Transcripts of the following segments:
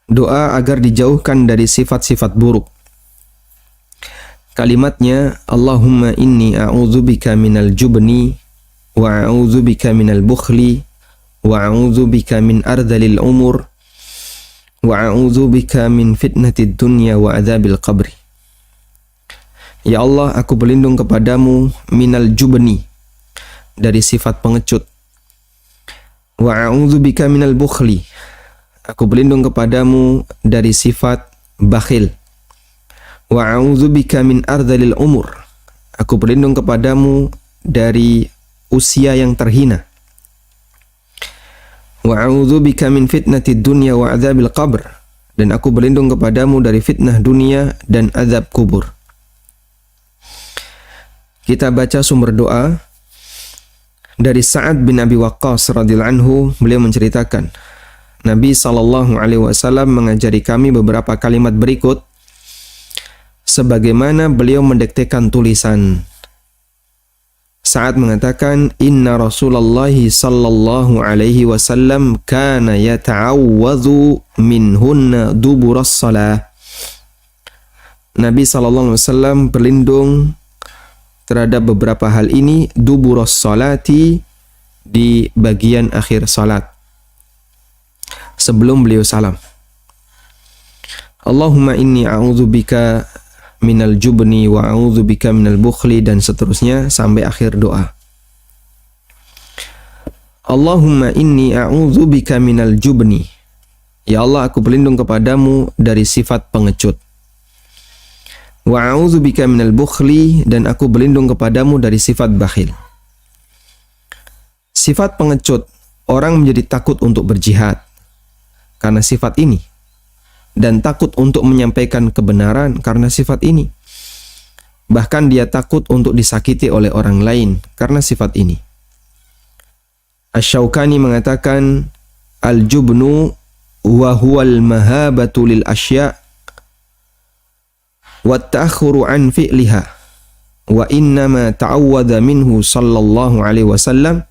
Doa agar dijauhkan dari sifat-sifat buruk. Kalimatnya, Allahumma inni a'udzubika minal jubni wa a'udzubika minal bukhli wa a'udzubika min ardhalil umur wa a'udzubika min fitnatid dunya wa adzabil qabri. Ya Allah, aku berlindung kepadamu minal jubni, dari sifat pengecut. Wa a'udzubika minal bukhli, aku berlindung kepadamu dari sifat bakhil. Wa a'udzubika min ardhalil umur, aku berlindung kepadamu dari usia yang terhina. Wa a'udzubika min fitnatid dunya wa adzabil qabr, dan aku berlindung kepadamu dari fitnah dunia dan azab kubur. Kita baca sumber doa dari Sa'ad bin Abi Waqqas radhiyallahu anhu. Beliau menceritakan, Nabi SAW mengajari kami beberapa kalimat berikut sebagaimana beliau mendiktekan tulisan. Sa'ad mengatakan, Inna Rasulullah sallallahu alaihi wasallam kana yata'awwadhu minhunna duburas salah. Nabi SAW berlindung terhadap beberapa hal ini duburas salati, di bagian akhir salat, sebelum beliau salam. Allahumma inni a'udzubika minal jubni wa a'udzubika minal bukhli, dan seterusnya sampai akhir doa. Allahumma inni a'udzubika minal jubni, ya Allah, aku berlindung kepadamu dari sifat pengecut. Wa a'udzubika minal bukhli, dan aku berlindung kepadamu dari sifat bakhil. Sifat pengecut, orang menjadi takut untuk berjihad karena sifat ini, dan takut untuk menyampaikan kebenaran karena sifat ini. Bahkan dia takut untuk disakiti oleh orang lain karena sifat ini. Asy-Syaukani mengatakan, al-jubnu wa huwal mahabatu lil asya' wa ta'khuru an fi'liha, wa innama ta'awwadha minhu sallallahu alaihi wasallam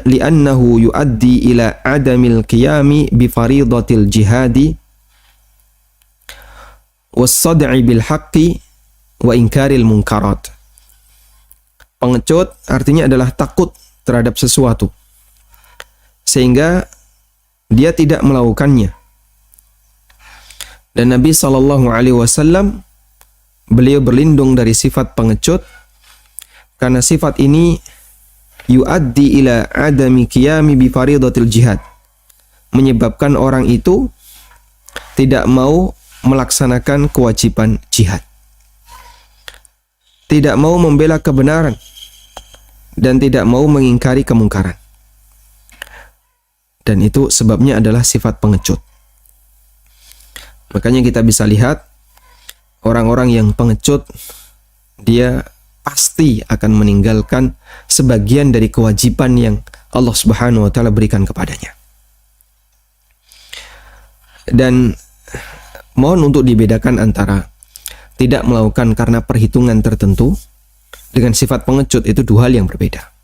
li'annahu yuaddi ila adamil qiyami bi faridatil jihadi was-sad'i bil haqqi wa inkaril munkarat. Pengecut artinya adalah takut terhadap sesuatu sehingga dia tidak melakukannya. Dan Nabi SAW beliau berlindung dari sifat pengecut karena sifat ini yuaddi ila adami qiyami bi faridatil jihad, menyebabkan orang itu tidak mau melaksanakan kewajiban jihad, tidak mau membela kebenaran, dan tidak mau mengingkari kemungkaran. Dan itu sebabnya adalah sifat pengecut. Makanya kita bisa lihat orang-orang yang pengecut, dia pasti akan meninggalkan sebagian dari kewajiban yang Allah Subhanahu wa taala berikan kepadanya. Dan mohon untuk dibedakan antara tidak melakukan karena perhitungan tertentu dengan sifat pengecut, itu dua hal yang berbeda.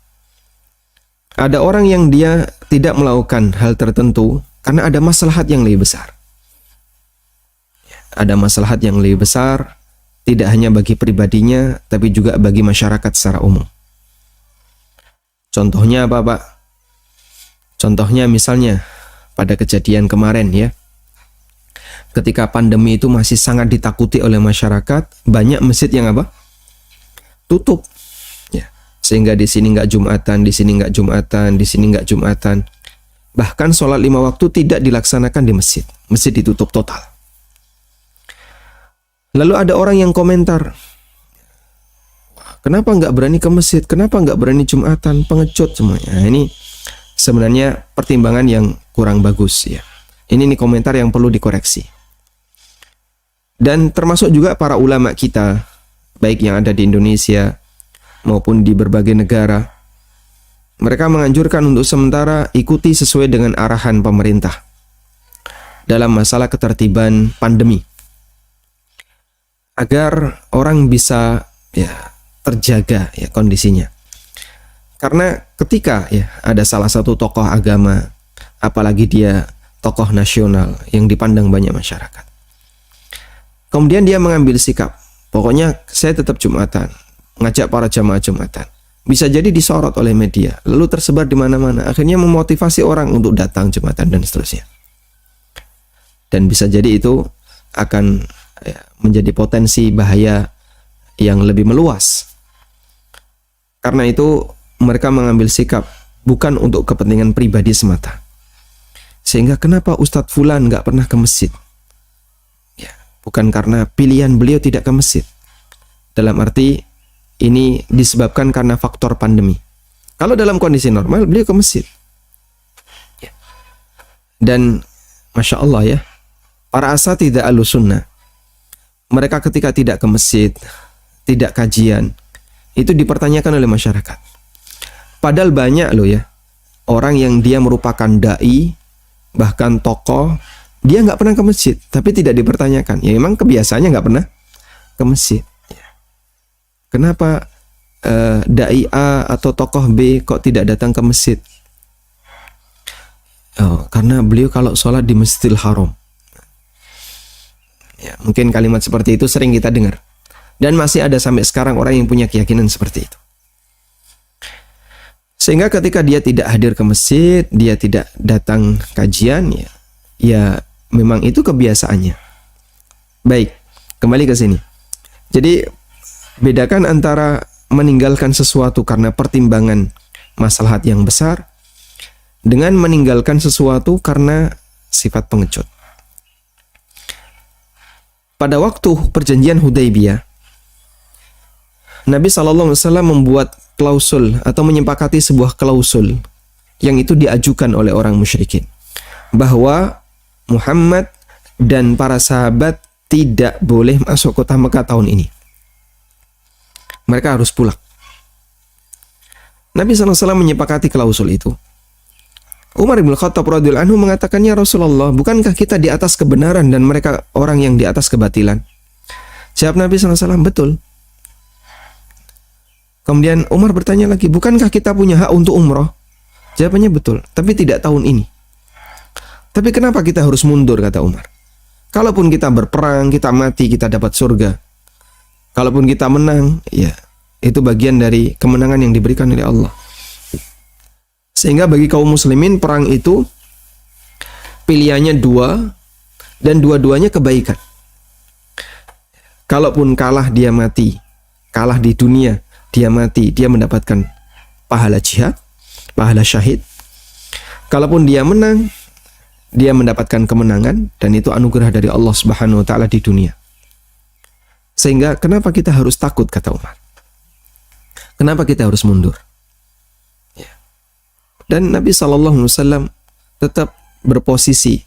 Ada orang yang dia tidak melakukan hal tertentu karena ada maslahat yang lebih besar. Ada maslahat yang lebih besar, tidak hanya bagi pribadinya, tapi juga bagi masyarakat secara umum. Contohnya apa, Pak? Contohnya misalnya pada kejadian kemarin ya, ketika pandemi itu masih sangat ditakuti oleh masyarakat, banyak masjid yang apa? Tutup. Ya, sehingga di sini nggak Jumatan, di sini nggak Jumatan, di sini nggak Jumatan. Bahkan sholat 5 waktu tidak dilaksanakan di masjid. Masjid ditutup total. Lalu ada orang yang komentar, kenapa nggak berani ke masjid? Kenapa nggak berani Jumatan? Pengecut semuanya. Nah, ini sebenarnya pertimbangan yang kurang bagus ya. Ini nih komentar yang perlu dikoreksi. Dan termasuk juga para ulama kita, baik yang ada di Indonesia maupun di berbagai negara, mereka menganjurkan untuk sementara ikuti sesuai dengan arahan pemerintah dalam masalah ketertiban pandemi, agar orang bisa ya terjaga ya kondisinya. Karena ketika ya ada salah satu tokoh agama, apalagi dia tokoh nasional yang dipandang banyak masyarakat. Kemudian dia mengambil sikap, pokoknya saya tetap Jumatan, ngajak para jamaah Jumatan. Bisa jadi disorot oleh media, lalu tersebar di mana-mana, akhirnya memotivasi orang untuk datang Jumatan dan seterusnya. Dan bisa jadi itu akan menjadi potensi bahaya yang lebih meluas. Karena itu mereka mengambil sikap bukan untuk kepentingan pribadi semata. Sehingga kenapa Ustadz Fulan nggak pernah ke masjid? Ya, bukan karena pilihan beliau tidak ke masjid. Dalam arti ini disebabkan karena faktor pandemi. Kalau dalam kondisi normal beliau ke masjid. Ya. Dan Masya Allah ya, para asatidzah Ahlussunnah, mereka ketika tidak ke masjid, tidak kajian, itu dipertanyakan oleh masyarakat. Padahal banyak loh ya, orang yang dia merupakan da'i, bahkan tokoh, dia nggak pernah ke masjid, tapi tidak dipertanyakan. Ya memang kebiasaannya nggak pernah ke masjid. Kenapa da'i A atau tokoh B kok tidak datang ke masjid? Oh, karena beliau kalau sholat di Masjidil Haram. Ya, mungkin kalimat seperti itu sering kita dengar. Dan masih ada sampai sekarang orang yang punya keyakinan seperti itu. Sehingga ketika dia tidak hadir ke masjid, dia tidak datang kajian, ya memang itu kebiasaannya. Baik, kembali ke sini. Jadi bedakan antara meninggalkan sesuatu karena pertimbangan maslahat yang besar dengan meninggalkan sesuatu karena sifat pengecut. Pada waktu perjanjian Hudaybiyah, Nabi SAW membuat klausul atau menyepakati sebuah klausul yang itu diajukan oleh orang musyrikin, bahwa Muhammad dan para sahabat tidak boleh masuk kota Mekah tahun ini. Mereka harus pulang. Nabi SAW menyepakati klausul itu. Umar bin Khattab radhiyallahu anhu mengatakannya, Rasulullah, bukankah kita di atas kebenaran dan mereka orang yang di atas kebatilan? Jawab Nabi SAW, betul. Kemudian Umar bertanya lagi, bukankah kita punya hak untuk umroh? Jawabannya betul, tapi tidak tahun ini. Tapi kenapa kita harus mundur, kata Umar. Kalaupun kita berperang, kita mati, kita dapat surga. Kalaupun kita menang, ya itu bagian dari kemenangan yang diberikan oleh Allah. Sehingga bagi kaum muslimin, perang itu pilihannya dua, dan dua-duanya kebaikan. Kalaupun kalah, dia mati. Kalah di dunia, dia mati, dia mendapatkan pahala jihad, pahala syahid. Kalaupun dia menang, dia mendapatkan kemenangan, dan itu anugerah dari Allah Subhanahu wa taala di dunia. Sehingga kenapa kita harus takut, kata Umar? Kenapa kita harus mundur? Ya. Dan Nabi SAW tetap berposisi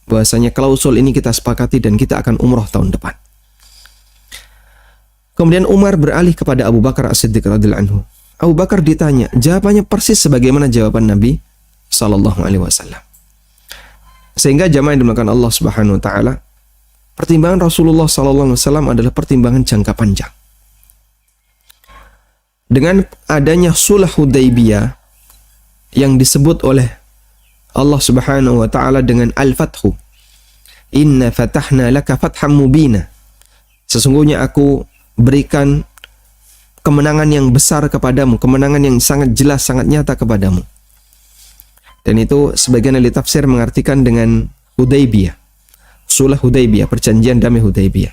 bahwasanya klausul ini kita sepakati dan kita akan umroh tahun depan. Kemudian Umar beralih kepada Abu Bakar As-Siddiq radhiyallahu anhu. Abu Bakar ditanya, jawabannya persis sebagaimana jawaban Nabi SAW. Sehingga jamaah yang dimuliakan Allah Subhanahu wa taala, pertimbangan Rasulullah SAW adalah pertimbangan jangka panjang. Dengan adanya Sulh Hudaybiyah yang disebut oleh Allah Subhanahu wa taala dengan Al-Fathu, Inna fatahna laka fatham mubina. Sesungguhnya aku berikan kemenangan yang besar kepadamu, kemenangan yang sangat jelas, sangat nyata kepadamu. Dan itu sebagian ahli tafsir mengartikan dengan Hudaybiyah, Sulh Hudaybiyah, perjanjian damai Hudaybiyah.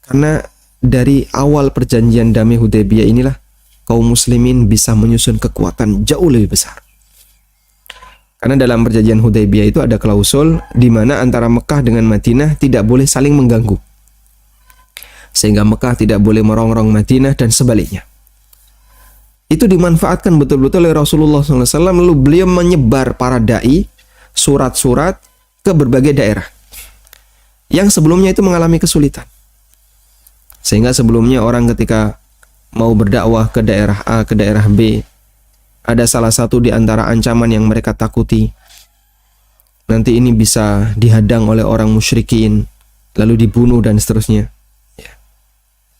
Karena dari awal perjanjian damai Hudaybiyah inilah kaum muslimin bisa menyusun kekuatan jauh lebih besar. Karena dalam perjanjian Hudaybiyah itu ada klausul di mana antara Mekah dengan Madinah tidak boleh saling mengganggu. Sehingga Mekah tidak boleh merongrong Madinah dan sebaliknya. Itu dimanfaatkan betul-betul oleh Rasulullah SAW, lalu beliau menyebar para da'i, surat-surat ke berbagai daerah yang sebelumnya itu mengalami kesulitan. Sehingga sebelumnya orang ketika mau berdakwah ke daerah A, ke daerah B, ada salah satu di antara ancaman yang mereka takuti. Nanti ini bisa dihadang oleh orang musyrikin, lalu dibunuh dan seterusnya.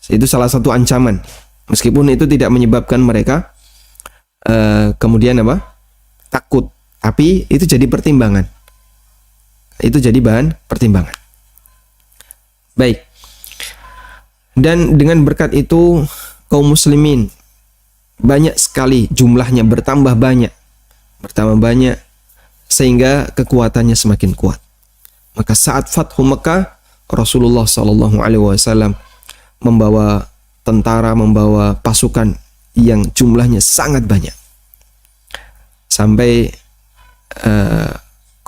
Itu salah satu ancaman. Meskipun itu tidak menyebabkan mereka kemudian takut, tapi itu jadi pertimbangan. Itu jadi bahan pertimbangan. Baik. Dan dengan berkat itu kaum muslimin banyak sekali jumlahnya, bertambah banyak sehingga kekuatannya semakin kuat. Maka saat Fathu Mekah, Rasulullah Shallallahu Alaihi Wasallam membawa tentara, membawa pasukan yang jumlahnya sangat banyak, sampai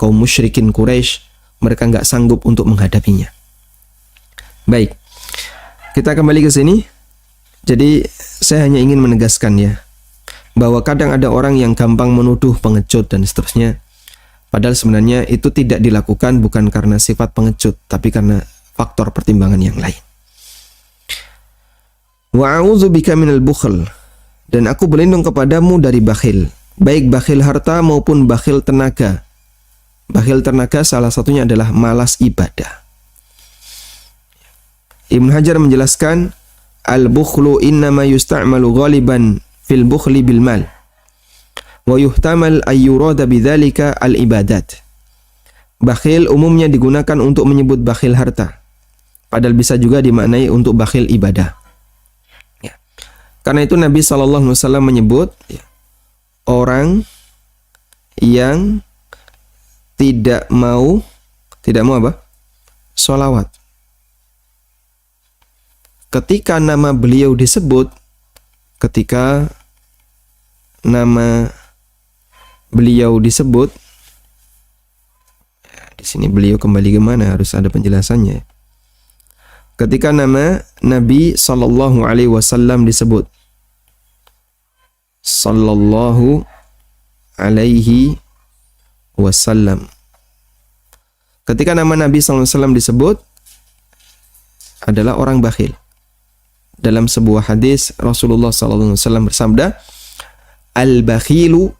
kaum musyrikin Quraisy mereka nggak sanggup untuk menghadapinya. Baik, kita kembali ke sini. Jadi saya hanya ingin menegaskan ya, bahwa kadang ada orang yang gampang menuduh pengecut dan seterusnya. Padahal sebenarnya itu tidak dilakukan bukan karena sifat pengecut, tapi karena faktor pertimbangan yang lain. Wa a'udzubika minal bukhl, dan aku berlindung kepadamu dari bakhil, baik bakhil harta maupun bakhil tenaga. Bakhil tenaga salah satunya adalah malas ibadah. Ibnu Hajar menjelaskan, al-bukhlu innama yusta'malu ghaliban fil bukhli bil mal. Wa yuhtamal ayyurada bidzalika al-ibadat. Bakhil umumnya digunakan untuk menyebut bakhil harta, padahal bisa juga dimaknai untuk bakhil ibadah. Ya. Karena itu Nabi SAW menyebut ya, orang yang tidak mau apa? Sholawat. Ketika nama beliau disebut, di sini beliau kembali ke mana? Harus ada penjelasannya. Ketika nama Nabi Sallallahu Alaihi Wasallam disebut, Sallallahu Alaihi Wasallam. Ketika nama Nabi Sallallahu Alaihi Wasallam disebut, adalah orang bakhil. Dalam sebuah hadis Rasulullah Sallallahu Alaihi Wasallam bersabda, al-bakhilu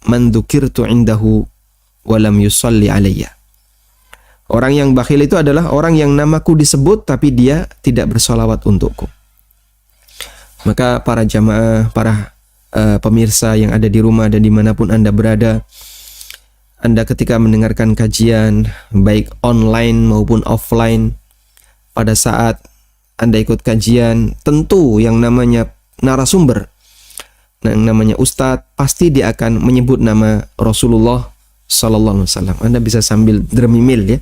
man dzukirtu indahu walam yusalli alayya. Orang yang bakhil itu adalah orang yang namaku disebut tapi dia tidak bersolawat untukku. Maka para jamaah, para pemirsa yang ada di rumah dan dimanapun Anda berada, Anda ketika mendengarkan kajian baik online maupun offline, pada saat Anda ikut kajian, tentu yang namanya narasumber, yang namanya ustadz, pasti dia akan menyebut nama Rasulullah Sallallahu Alaihi Wasallam. Anda bisa sambil dermimil ya,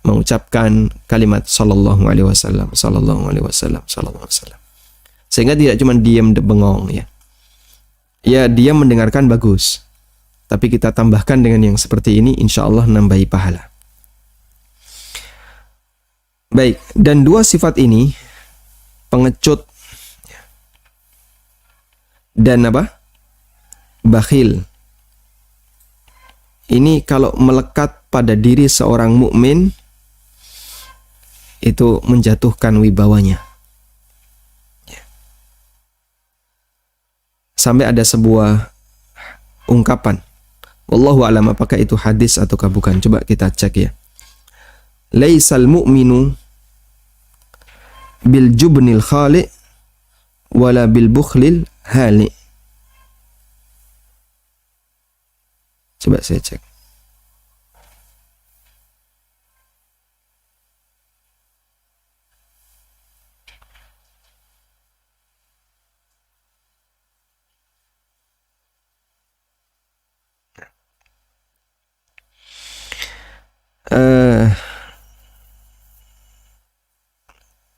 mengucapkan kalimat Sallallahu Alaihi Wasallam, Sallallahu Alaihi Wasallam, Sallallahu Alaihi Wasallam. Sehingga tidak cuma diam bengong ya. Ya, dia mendengarkan bagus. Tapi kita tambahkan dengan yang seperti ini, insya Allah nambahi pahala. Baik, dan dua sifat ini, pengecut dan bakhil, ini kalau melekat pada diri seorang mukmin itu menjatuhkan wibawanya. Sampai ada sebuah ungkapan, wallahu a'lam apakah itu hadis ataukah bukan, coba kita cek ya. Laisal mu'minu bil jubnil khali wala bil bukhlil hali. Coba saya cek.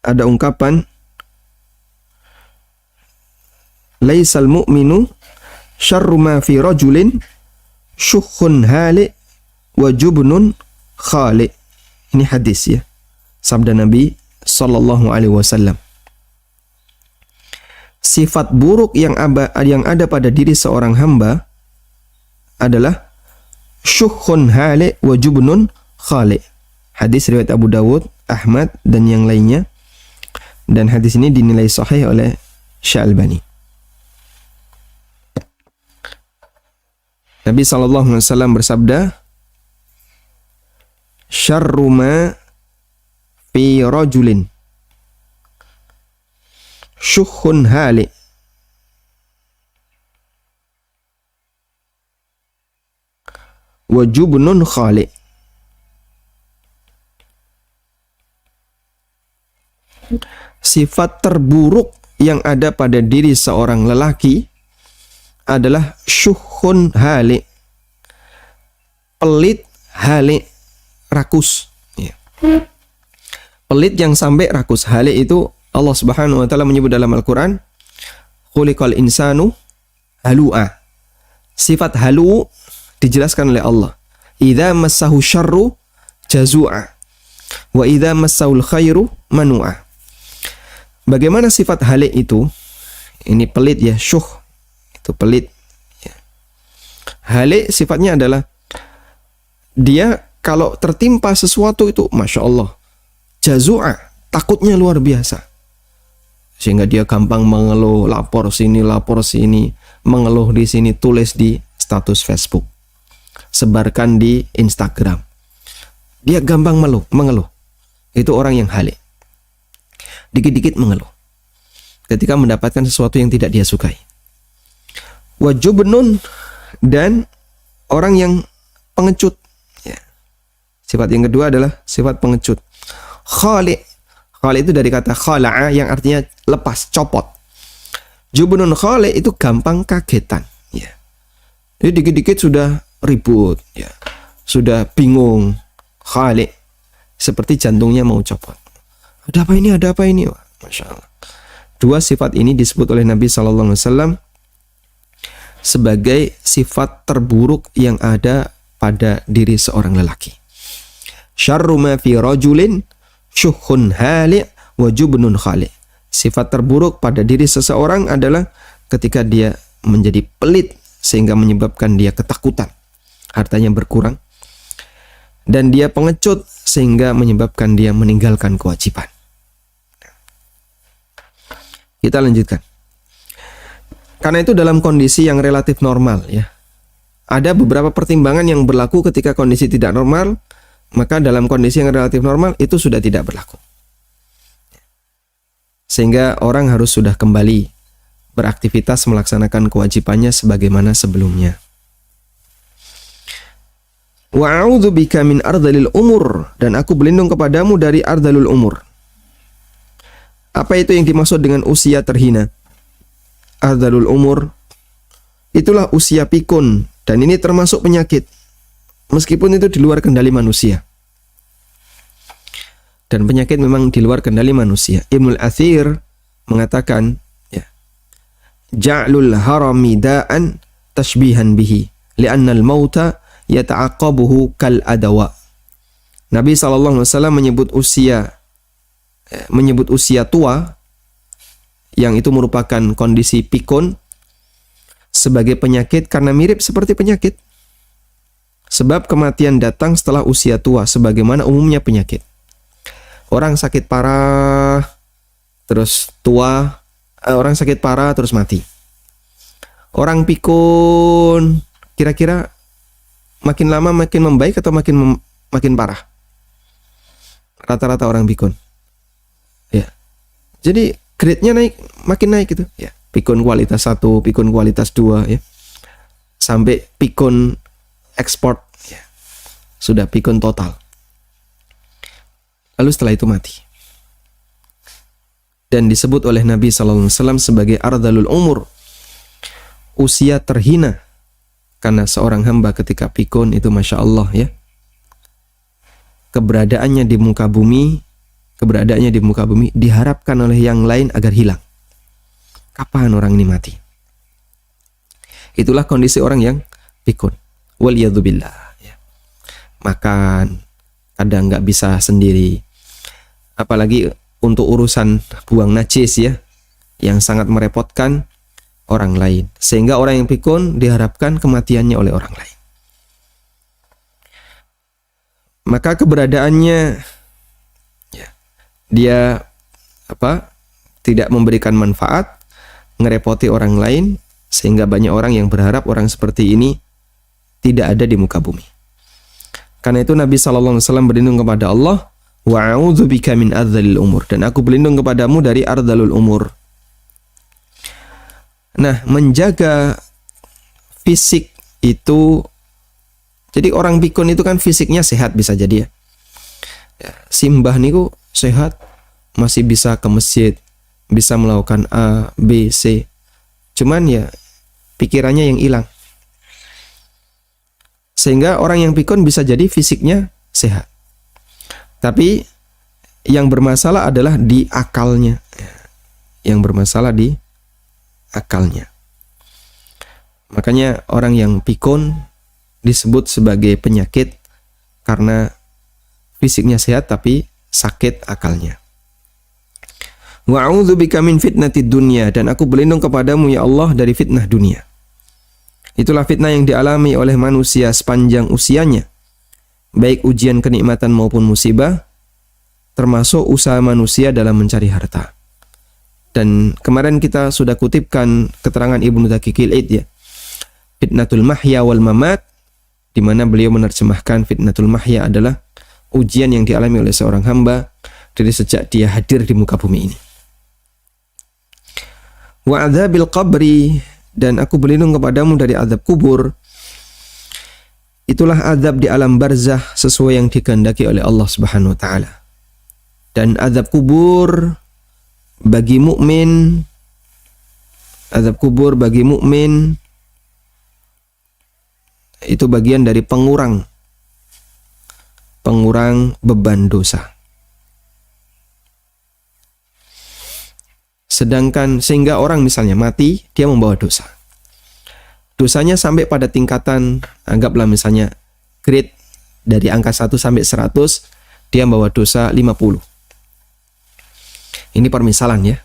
Ada ungkapan, laisal mu'minu syarru ma fi rajulin syukhun hali wa jubnun khali. Ini hadis ya, sabda Nabi Sallallahu Alaihi Wasallam. Sifat buruk yang ada pada diri seorang hamba adalah syukhun hali wa jubnun khali. Hadis riwayat Abu Dawud, Ahmad dan yang lainnya. Dan hadis ini dinilai sahih oleh Syalbani. Nabi SAW bersabda, syarru ma fi rajulin syukhun hali wa jubnun khali. sifat terburuk yang ada pada diri seorang lelaki adalah syuhun halik, pelit halik, rakus. Ya. Pelit yang sampai rakus. Halik itu Allah Subhanahu wa taala menyebut dalam Al-Qur'an, khuliqal insanu halu'a. Sifat halu dijelaskan oleh Allah. Idza massahu syarru jazu'a wa idza massahul khairu manu'a. Bagaimana sifat halik itu? Ini pelit ya, syuh. Itu pelit. Ya. Halik sifatnya adalah dia kalau tertimpa sesuatu itu, Masya Allah, jazu'a, takutnya luar biasa. Sehingga dia gampang mengeluh, lapor sini, mengeluh di sini, tulis di status Facebook, sebarkan di Instagram. Dia gampang mengeluh. Itu orang yang halik. Dikit-dikit mengeluh ketika mendapatkan sesuatu yang tidak dia sukai. Wajubnun, dan orang yang pengecut. Ya. Sifat yang kedua adalah sifat pengecut. Khali' itu dari kata khala'a yang artinya lepas, copot. Jubnun khali' itu gampang kagetan. Ya. Jadi dikit-dikit sudah ribut, ya. Sudah bingung. Khali' seperti jantungnya mau copot. Ada apa ini? Wah, Masya Allah. Dua sifat ini disebut oleh Nabi SAW sebagai sifat terburuk yang ada pada diri seorang lelaki. Syarru ma fi rajulin syuhun hali' wa jubnun khali'. Sifat terburuk pada diri seseorang adalah ketika dia menjadi pelit sehingga menyebabkan dia ketakutan, hartanya berkurang, dan dia pengecut sehingga menyebabkan dia meninggalkan kewajiban. Kita lanjutkan. Karena itu dalam kondisi yang relatif normal, ya, ada beberapa pertimbangan yang berlaku ketika kondisi tidak normal, maka dalam kondisi yang relatif normal itu sudah tidak berlaku. Sehingga orang harus sudah kembali beraktivitas melaksanakan kewajibannya sebagaimana sebelumnya. Wa a'udzubika min ardalil umur, dan aku berlindung kepadamu dari ardalul umur. Apa itu yang dimaksud dengan usia terhina? Ardalul umur itulah usia pikun, dan ini termasuk penyakit meskipun itu di luar kendali manusia. Dan penyakit memang di luar kendali manusia. Ibnul Athir mengatakan, ya, ja'lul harami da'an tashbihan bihi li'annal mauta yata'aqabuhu kal adawa. Nabi SAW menyebut usia tua yang itu merupakan kondisi pikun sebagai penyakit karena mirip seperti penyakit. Sebab kematian datang setelah usia tua sebagaimana umumnya penyakit. Orang sakit parah terus tua, orang sakit parah terus mati. Orang pikun kira-kira makin lama makin membaik atau makin parah? Rata-rata orang pikun. Ya. Jadi grade-nya makin naik gitu, ya. Pikun kualitas 1, pikun kualitas 2, ya. Sampai pikun ekspor, ya. Sudah pikun total. Lalu setelah itu mati. Dan disebut oleh Nabi SAW sebagai ardalul umur, usia terhina. Karena seorang hamba ketika pikun itu Masya Allah, ya, keberadaannya di muka bumi diharapkan oleh yang lain agar hilang. Kapan orang ini mati? Itulah kondisi orang yang pikun. Waliyadzubillah, ya. Makan kadang nggak bisa sendiri, apalagi untuk urusan buang najis, ya, yang sangat merepotkan orang lain, sehingga orang yang pikun diharapkan kematiannya oleh orang lain. Maka keberadaannya, ya, dia tidak memberikan manfaat, ngerepoti orang lain, sehingga banyak orang yang berharap orang seperti ini tidak ada di muka bumi. Karena itu Nabi SAW berlindung kepada Allah, wa a'udzubika min ardalil umur, dan aku berlindung kepadamu dari ardalul umur. Nah, menjaga fisik itu, jadi orang pikun itu kan fisiknya sehat bisa jadi, ya. Ya, simbah niku sehat, masih bisa ke masjid, bisa melakukan A, B, C. Cuman ya pikirannya yang hilang. Sehingga orang yang pikun bisa jadi fisiknya sehat. Tapi yang bermasalah adalah di akalnya. Yang bermasalah di akalnya. Makanya orang yang pikun disebut sebagai penyakit karena fisiknya sehat tapi sakit akalnya. Wa a'udzubika min fitnatid dunya, dan aku berlindung kepadamu ya Allah dari fitnah dunia. Itulah fitnah yang dialami oleh manusia sepanjang usianya, baik ujian kenikmatan maupun musibah, termasuk usaha manusia dalam mencari harta. Dan kemarin kita sudah kutipkan keterangan Ibnu Daqiqil Id ya, fitnatul mahya wal mamat, di mana beliau menerjemahkan fitnatul mahya adalah ujian yang dialami oleh seorang hamba dari sejak dia hadir di muka bumi ini. Wa adzabil qabri, dan aku berlindung kepadamu dari azab kubur. Itulah azab di alam barzah sesuai yang dikehendaki oleh Allah Subhanahu wa taala. Dan azab kubur bagi mukmin, azab kubur bagi mukmin itu bagian dari pengurang beban dosa. Sedangkan sehingga orang misalnya mati, dia membawa dosa. Dosanya sampai pada tingkatan, anggaplah misalnya grade dari angka 1 sampai 100, dia membawa dosa 50. Ini permisalan ya.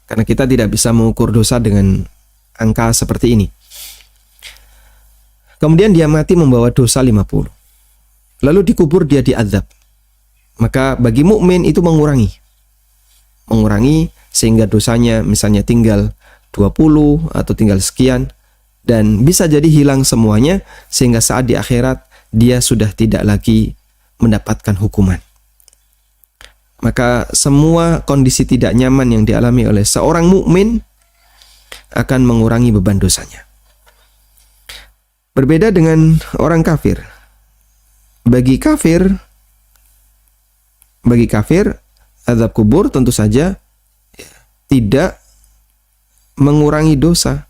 Karena kita tidak bisa mengukur dosa dengan angka seperti ini. Kemudian dia mati membawa dosa 50. Lalu dikubur, dia diazab. Maka bagi mukmin itu mengurangi sehingga dosanya misalnya tinggal 20 atau tinggal sekian, dan bisa jadi hilang semuanya sehingga saat di akhirat dia sudah tidak lagi mendapatkan hukuman. Maka semua kondisi tidak nyaman yang dialami oleh seorang mukmin akan mengurangi beban dosanya. Berbeda dengan orang kafir. Bagi kafir azab kubur tentu saja tidak mengurangi dosa.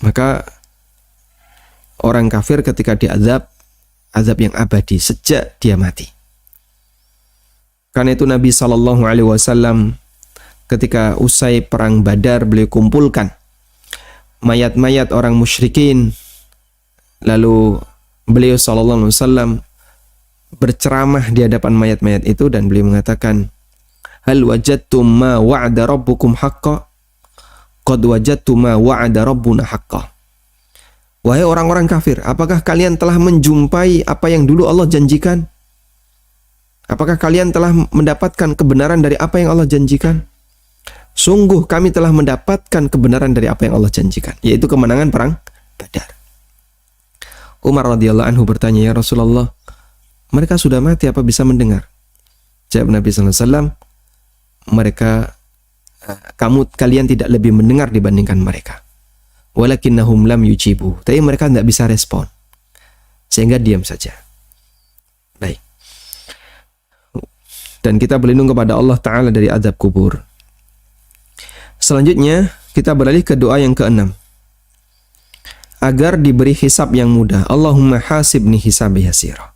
Maka orang kafir ketika diazab, azab yang abadi sejak dia mati. Karena itu Nabi SAW ketika usai perang Badar, beliau kumpulkan mayat-mayat orang musyrikin. Lalu beliau SAW berceramah di hadapan mayat-mayat itu, dan beliau mengatakan, hal wajadtum ma wa'ada rabbukum haqqa? Qad wajadtum ma wa'ada rabbuna haqqa. Wahai orang-orang kafir, apakah kalian telah menjumpai apa yang dulu Allah janjikan? Apakah kalian telah mendapatkan kebenaran dari apa yang Allah janjikan? Sungguh kami telah mendapatkan kebenaran dari apa yang Allah janjikan, yaitu kemenangan perang Badar. Umar radhiyallahu anhu bertanya, ya Rasulullah, mereka sudah mati apa bisa mendengar? Jawab Nabi SAW, kalian tidak lebih mendengar dibandingkan mereka. Walakinnahum lam yujibu, tapi mereka tidak bisa respon, sehingga diam saja. Baik. Dan kita berlindung kepada Allah Ta'ala dari azab kubur. Selanjutnya kita beralih ke doa yang ke-6, agar diberi hisab yang mudah. Allahumma hasibni hisabi yasira.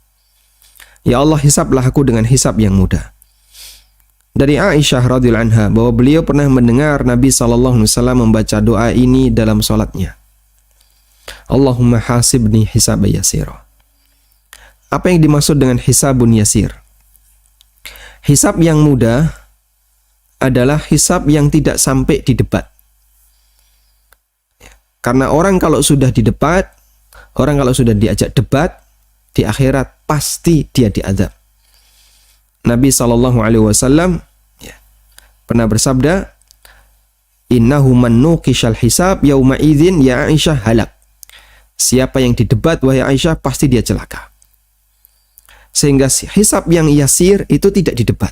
Ya Allah, hisablah aku dengan hisab yang mudah. Dari Aisyah radhiyallahu anha bahwa beliau pernah mendengar Nabi SAW membaca doa ini dalam sholatnya. Allahumma hasibni hisabi yasira. Apa yang dimaksud dengan hisabun yasir? Hisab yang mudah adalah hisab yang tidak sampai di debat. Karena orang kalau sudah di debat, orang kalau sudah diajak debat, di akhirat pasti dia diazab. Nabi SAW pernah bersabda, innahu man nuqishal hisab yauma idzin ya Aisyah halak. Siapa yang didebat wahai Aisyah pasti dia celaka. Sehingga hisab yang yasir itu tidak didebat.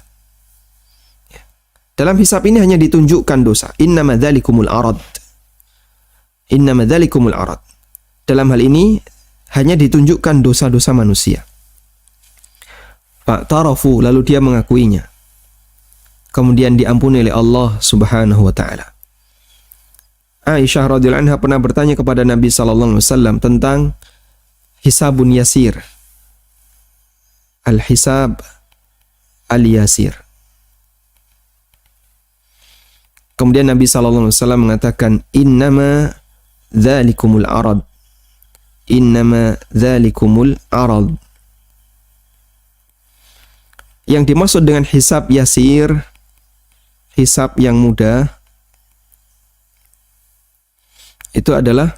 Dalam hisab ini hanya ditunjukkan dosa. Innama dzalikumul arad. Innama dzalikumul arad. Dalam hal ini hanya ditunjukkan dosa-dosa manusia. Fa'tarafu, lalu dia mengakuinya. Kemudian diampuni oleh Allah Subhanahu wa taala. Aisyah radhiyallahu anha pernah bertanya kepada Nabi sallallahu alaihi wasallam tentang hisabun yasir. Al-hisab al-yasir. Kemudian Nabi sallallahu alaihi wasallam mengatakan, "Innama dzalikumul arad." Innama dzalikumul arad. Yang dimaksud dengan hisab yasir, hisab yang mudah, itu adalah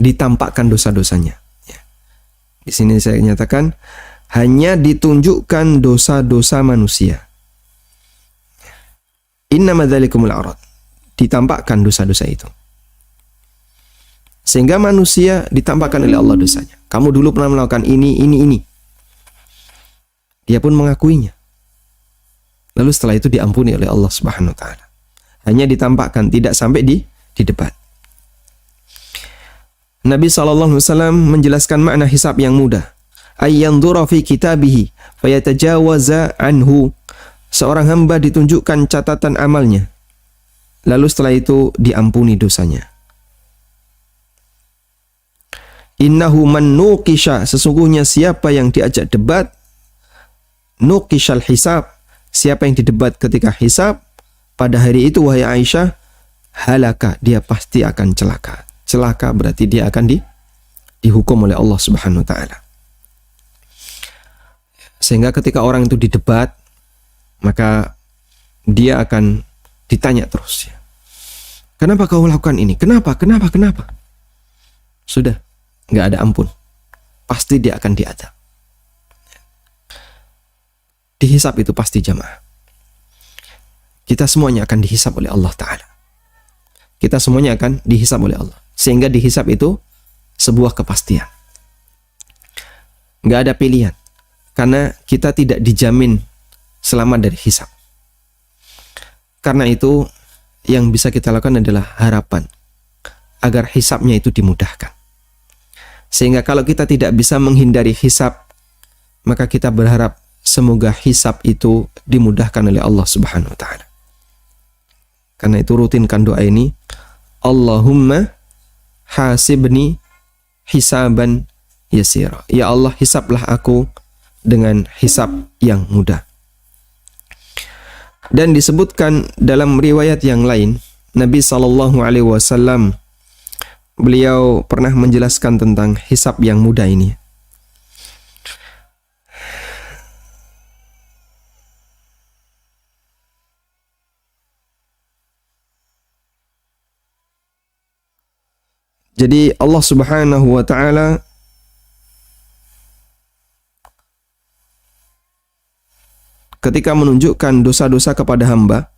ditampakkan dosa-dosanya. Di sini saya nyatakan hanya ditunjukkan dosa-dosa manusia. Innama dzalikumul arad. Ditampakkan dosa-dosa itu. Sehingga manusia ditampakkan oleh Allah dosanya. Kamu dulu pernah melakukan ini. Dia pun mengakuinya. Lalu setelah itu diampuni oleh Allah Subhanahu wa taala. Hanya ditampakkan, tidak sampai di debat. Nabi SAW menjelaskan makna hisab yang mudah. Ayyanzura fi kitabihi fayatajawaza anhu. Seorang hamba ditunjukkan catatan amalnya. Lalu setelah itu diampuni dosanya. Innahu man nuqisha, sesungguhnya siapa yang diajak debat, nuqishal hisab, siapa yang didebat ketika hisab, pada hari itu wahai Aisyah, halaka, dia pasti akan celaka. Celaka berarti dia akan dihukum oleh Allah Subhanahu wa taala. Sehingga ketika orang itu didebat, maka dia akan ditanya terus, ya. Kenapa kau melakukan ini? Kenapa? Sudah, nggak ada ampun. Pasti dia akan diadab. Dihisab itu pasti jamaah. Kita semuanya akan dihisab oleh Allah Ta'ala. Kita semuanya akan dihisab oleh Allah. Sehingga dihisab itu sebuah kepastian. Nggak ada pilihan. Karena kita tidak dijamin selamat dari hisab. Karena itu yang bisa kita lakukan adalah harapan agar hisabnya itu dimudahkan. Sehingga kalau kita tidak bisa menghindari hisab, maka kita berharap semoga hisab itu dimudahkan oleh Allah Subhanahu wa taala. Karena itu rutinkan doa ini, Allahumma hasibni hisaban yasira. Ya Allah, hisablah aku dengan hisab yang mudah. Dan disebutkan dalam riwayat yang lain, Nabi SAW beliau pernah menjelaskan tentang hisab yang mudah ini. Jadi Allah Subhanahu wa taala ketika menunjukkan dosa-dosa kepada hamba,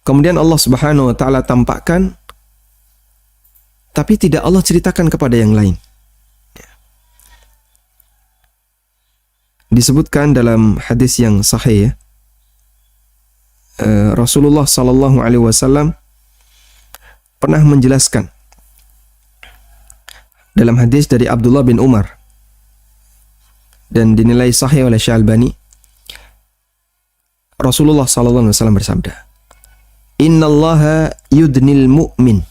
kemudian Allah Subhanahu wa taala tampakkan, tapi tidak Allah ceritakan kepada yang lain. Disebutkan dalam hadis yang sahih, ya, Rasulullah sallallahu alaihi wasallam pernah menjelaskan dalam hadis dari Abdullah bin Umar dan dinilai sahih oleh Syalbani. Rasulullah sallallahu alaihi wasallam bersabda, "Innallaha yudnil mu'min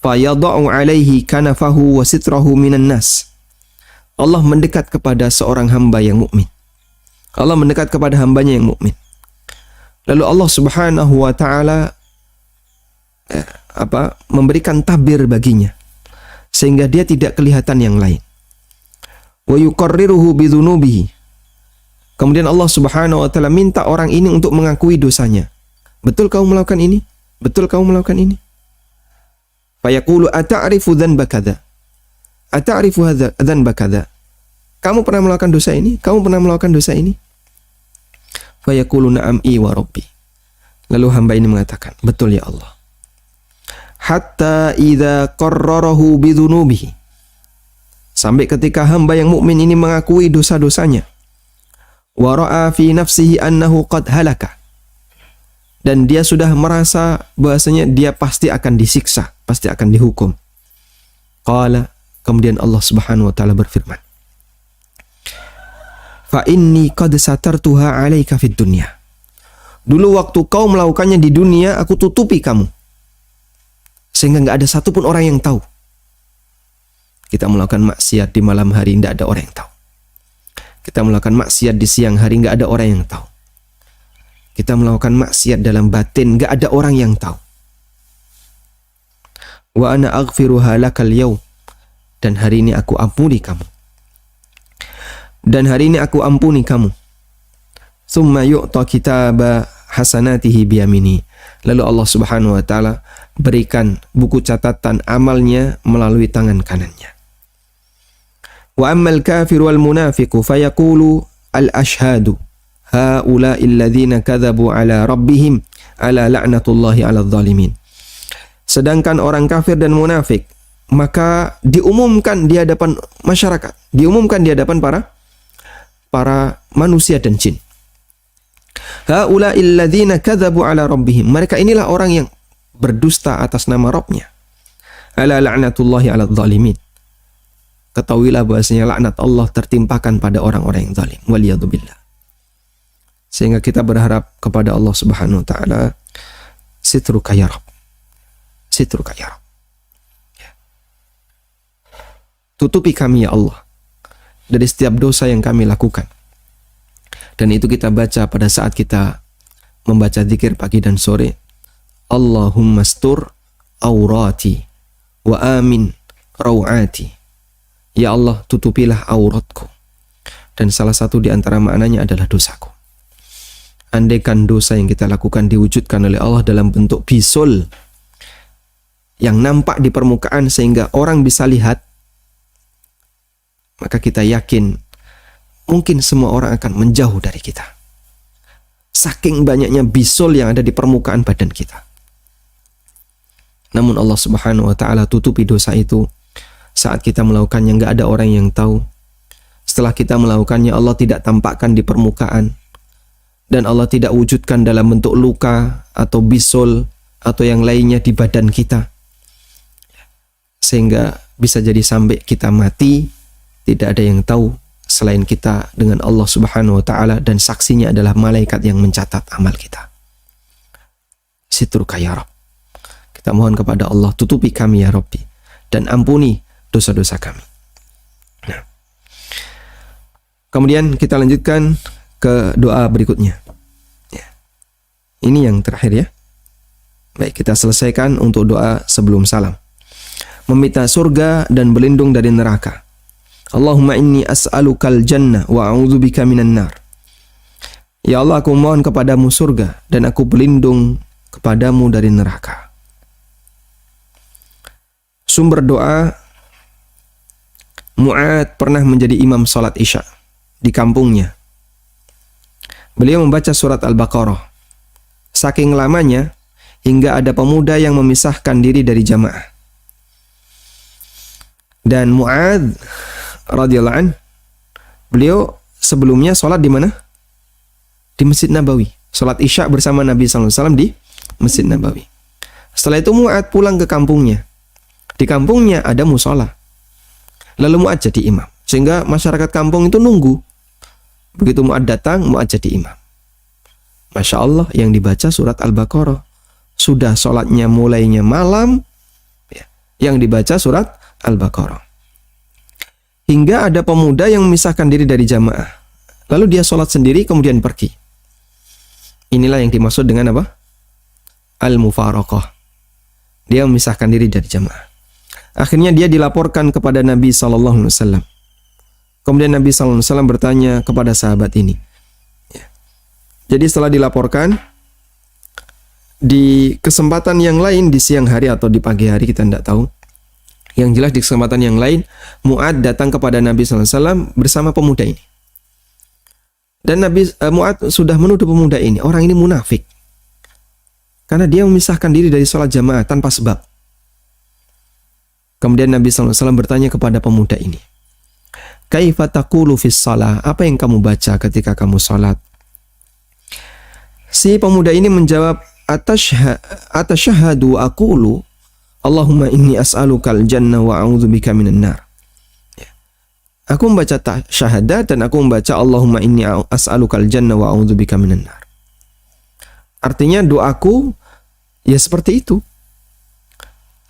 fayadha'u alaihi kanafahu wa sitrahu minan nas." Allah mendekat kepada seorang hamba yang mukmin. Allah mendekat kepada hambanya yang mukmin. Lalu Allah Subhanahu wa taala memberikan tabir baginya sehingga dia tidak kelihatan yang lain. Wa yuqarriruhu bidzunubihi. Kemudian Allah Subhanahu wa taala minta orang ini untuk mengakui dosanya. Betul kamu melakukan ini? Betul kamu melakukan ini? Fayaqulu ata'rifu dzanba kadza? Ata'rifu dzanba kadza? Kamu pernah melakukan dosa ini? Kamu pernah melakukan dosa ini? Fayaqulu na'am wa rabbi. Lalu hamba ini mengatakan, betul ya Allah. Hatta idza qarrarahu bidzunubihi. Sampai ketika hamba yang mukmin ini mengakui dosa-dosanya. Wa ra'a fi nafsihi annahu qad halaka. Dan dia sudah merasa bahasanya dia pasti akan disiksa, pasti akan dihukum. Qala, Kemudian Allah Subhanahu wa taala berfirman, "Fa inni qad satartuha 'alaika fid dunya." Dulu waktu kau melakukannya di dunia, aku tutupi kamu. Sehingga nggak ada satupun orang yang tahu. Kita melakukan maksiat di malam hari, nggak ada orang yang tahu. Kita melakukan maksiat di siang hari, nggak ada orang yang tahu. Kita melakukan maksiat dalam batin, nggak ada orang yang tahu. Wa ana aghfiruha lakal yaum. Dan hari ini aku ampuni kamu. Dan hari ini aku ampuni kamu. Tsumma yu'ta kitaba hasanatihi biyamini. Lalu Allah Subhanahu wa taala berikan buku catatan amalnya melalui tangan kanannya. Wa ammal kafiru wal munafiqu fayaqulu al ashhadu haula'i alladhina kadzabu ala rabbihim ala la'natullahi 'alal zalimin. Sedangkan orang kafir dan munafik maka diumumkan di hadapan masyarakat, diumumkan di hadapan para manusia dan jin. Haula'il ladzina kadzabu ala rabbihim. Mereka inilah orang yang berdusta atas nama Rabb-nya. Ala la'natullahi 'alal zalimin. Ketahuilah bahwasanya laknat Allah tertimpakan pada orang-orang yang zalim. Waliyadzubillah. Sehingga kita berharap kepada Allah Subhanahu wa taala, sitruka ya Rabb. Sitruka ya Rabb. Tutupi kami ya Allah dari setiap dosa yang kami lakukan. Dan itu kita baca pada saat kita membaca zikir pagi dan sore. Allahumma stur aurati wa amin rawati. Ya Allah, tutupilah auratku. Dan salah satu di antara maknanya adalah dosaku. Andaikan dosa yang kita lakukan diwujudkan oleh Allah dalam bentuk bisul yang nampak di permukaan sehingga orang bisa lihat, maka kita yakin mungkin semua orang akan menjauh dari kita. Saking banyaknya bisul yang ada di permukaan badan kita. Namun Allah Subhanahu wa taala tutupi dosa itu saat kita melakukannya, nggak ada orang yang tahu. Setelah kita melakukannya, Allah tidak tampakkan di permukaan. Dan Allah tidak wujudkan dalam bentuk luka atau bisul atau yang lainnya di badan kita. Sehingga bisa jadi sampai kita mati, tidak ada yang tahu selain kita dengan Allah Subhanahu wa taala, dan saksinya adalah malaikat yang mencatat amal kita. Sitruka ya Rabb. Kita mohon kepada Allah, tutupi kami ya Rabbi dan ampuni dosa-dosa kami. Nah. Kemudian kita lanjutkan ke doa berikutnya. Ya. Ini yang terakhir ya. Baik, kita selesaikan untuk doa sebelum salam. Meminta surga dan berlindung dari neraka. Allahumma inni as'alukal jannah wa a'udzubika minan nar. Ya Allah, aku mohon kepadamu surga dan aku berlindung kepadamu dari neraka. Sumber doa, Mu'ad pernah menjadi imam salat Isya di kampungnya. Beliau membaca surat Al-Baqarah. Saking lamanya hingga ada pemuda yang memisahkan diri dari jamaah. Dan Mu'ad radhiyallahu an, beliau sebelumnya sholat di mana? Di Masjid Nabawi. Sholat Isya bersama Nabi SAW di Masjid Nabawi. Setelah itu Mu'ad pulang ke kampungnya. Di kampungnya ada musola. Lalu Mu'ad jadi imam. Sehingga masyarakat kampung itu nunggu. Begitu Mu'ad datang, Mu'ad jadi imam. Masya Allah, yang dibaca surat Al-Baqarah. Sudah sholatnya mulainya malam, ya, yang dibaca surat Al-Baqarah. Hingga ada pemuda yang memisahkan diri dari jamaah. Lalu dia sholat sendiri kemudian pergi. Inilah yang dimaksud dengan apa? Al-Mufaraqah. Dia memisahkan diri dari jamaah. Akhirnya dia dilaporkan kepada Nabi SAW. Kemudian Nabi SAW bertanya kepada sahabat ini. Ya. Jadi setelah dilaporkan, di kesempatan yang lain di siang hari atau di pagi hari kita tidak tahu. Yang jelas di kesempatan yang lain, Mu'ad datang kepada Nabi SAW bersama pemuda ini. Dan Mu'ad sudah menuduh pemuda ini, orang ini munafik. Karena dia memisahkan diri dari sholat jamaah tanpa sebab. Kemudian Nabi SAW bertanya kepada pemuda ini, Kaifa taqulu fis shalah? Apa yang kamu baca ketika kamu sholat? Si pemuda ini menjawab, Atashahadu aqulu Allahumma inni as'alukal jannah wa a'udzubika minan nar. Aku membaca syahadat dan aku membaca Allahumma inni as'alukal jannah wa a'udzubika minan nar. Artinya doaku ya seperti itu.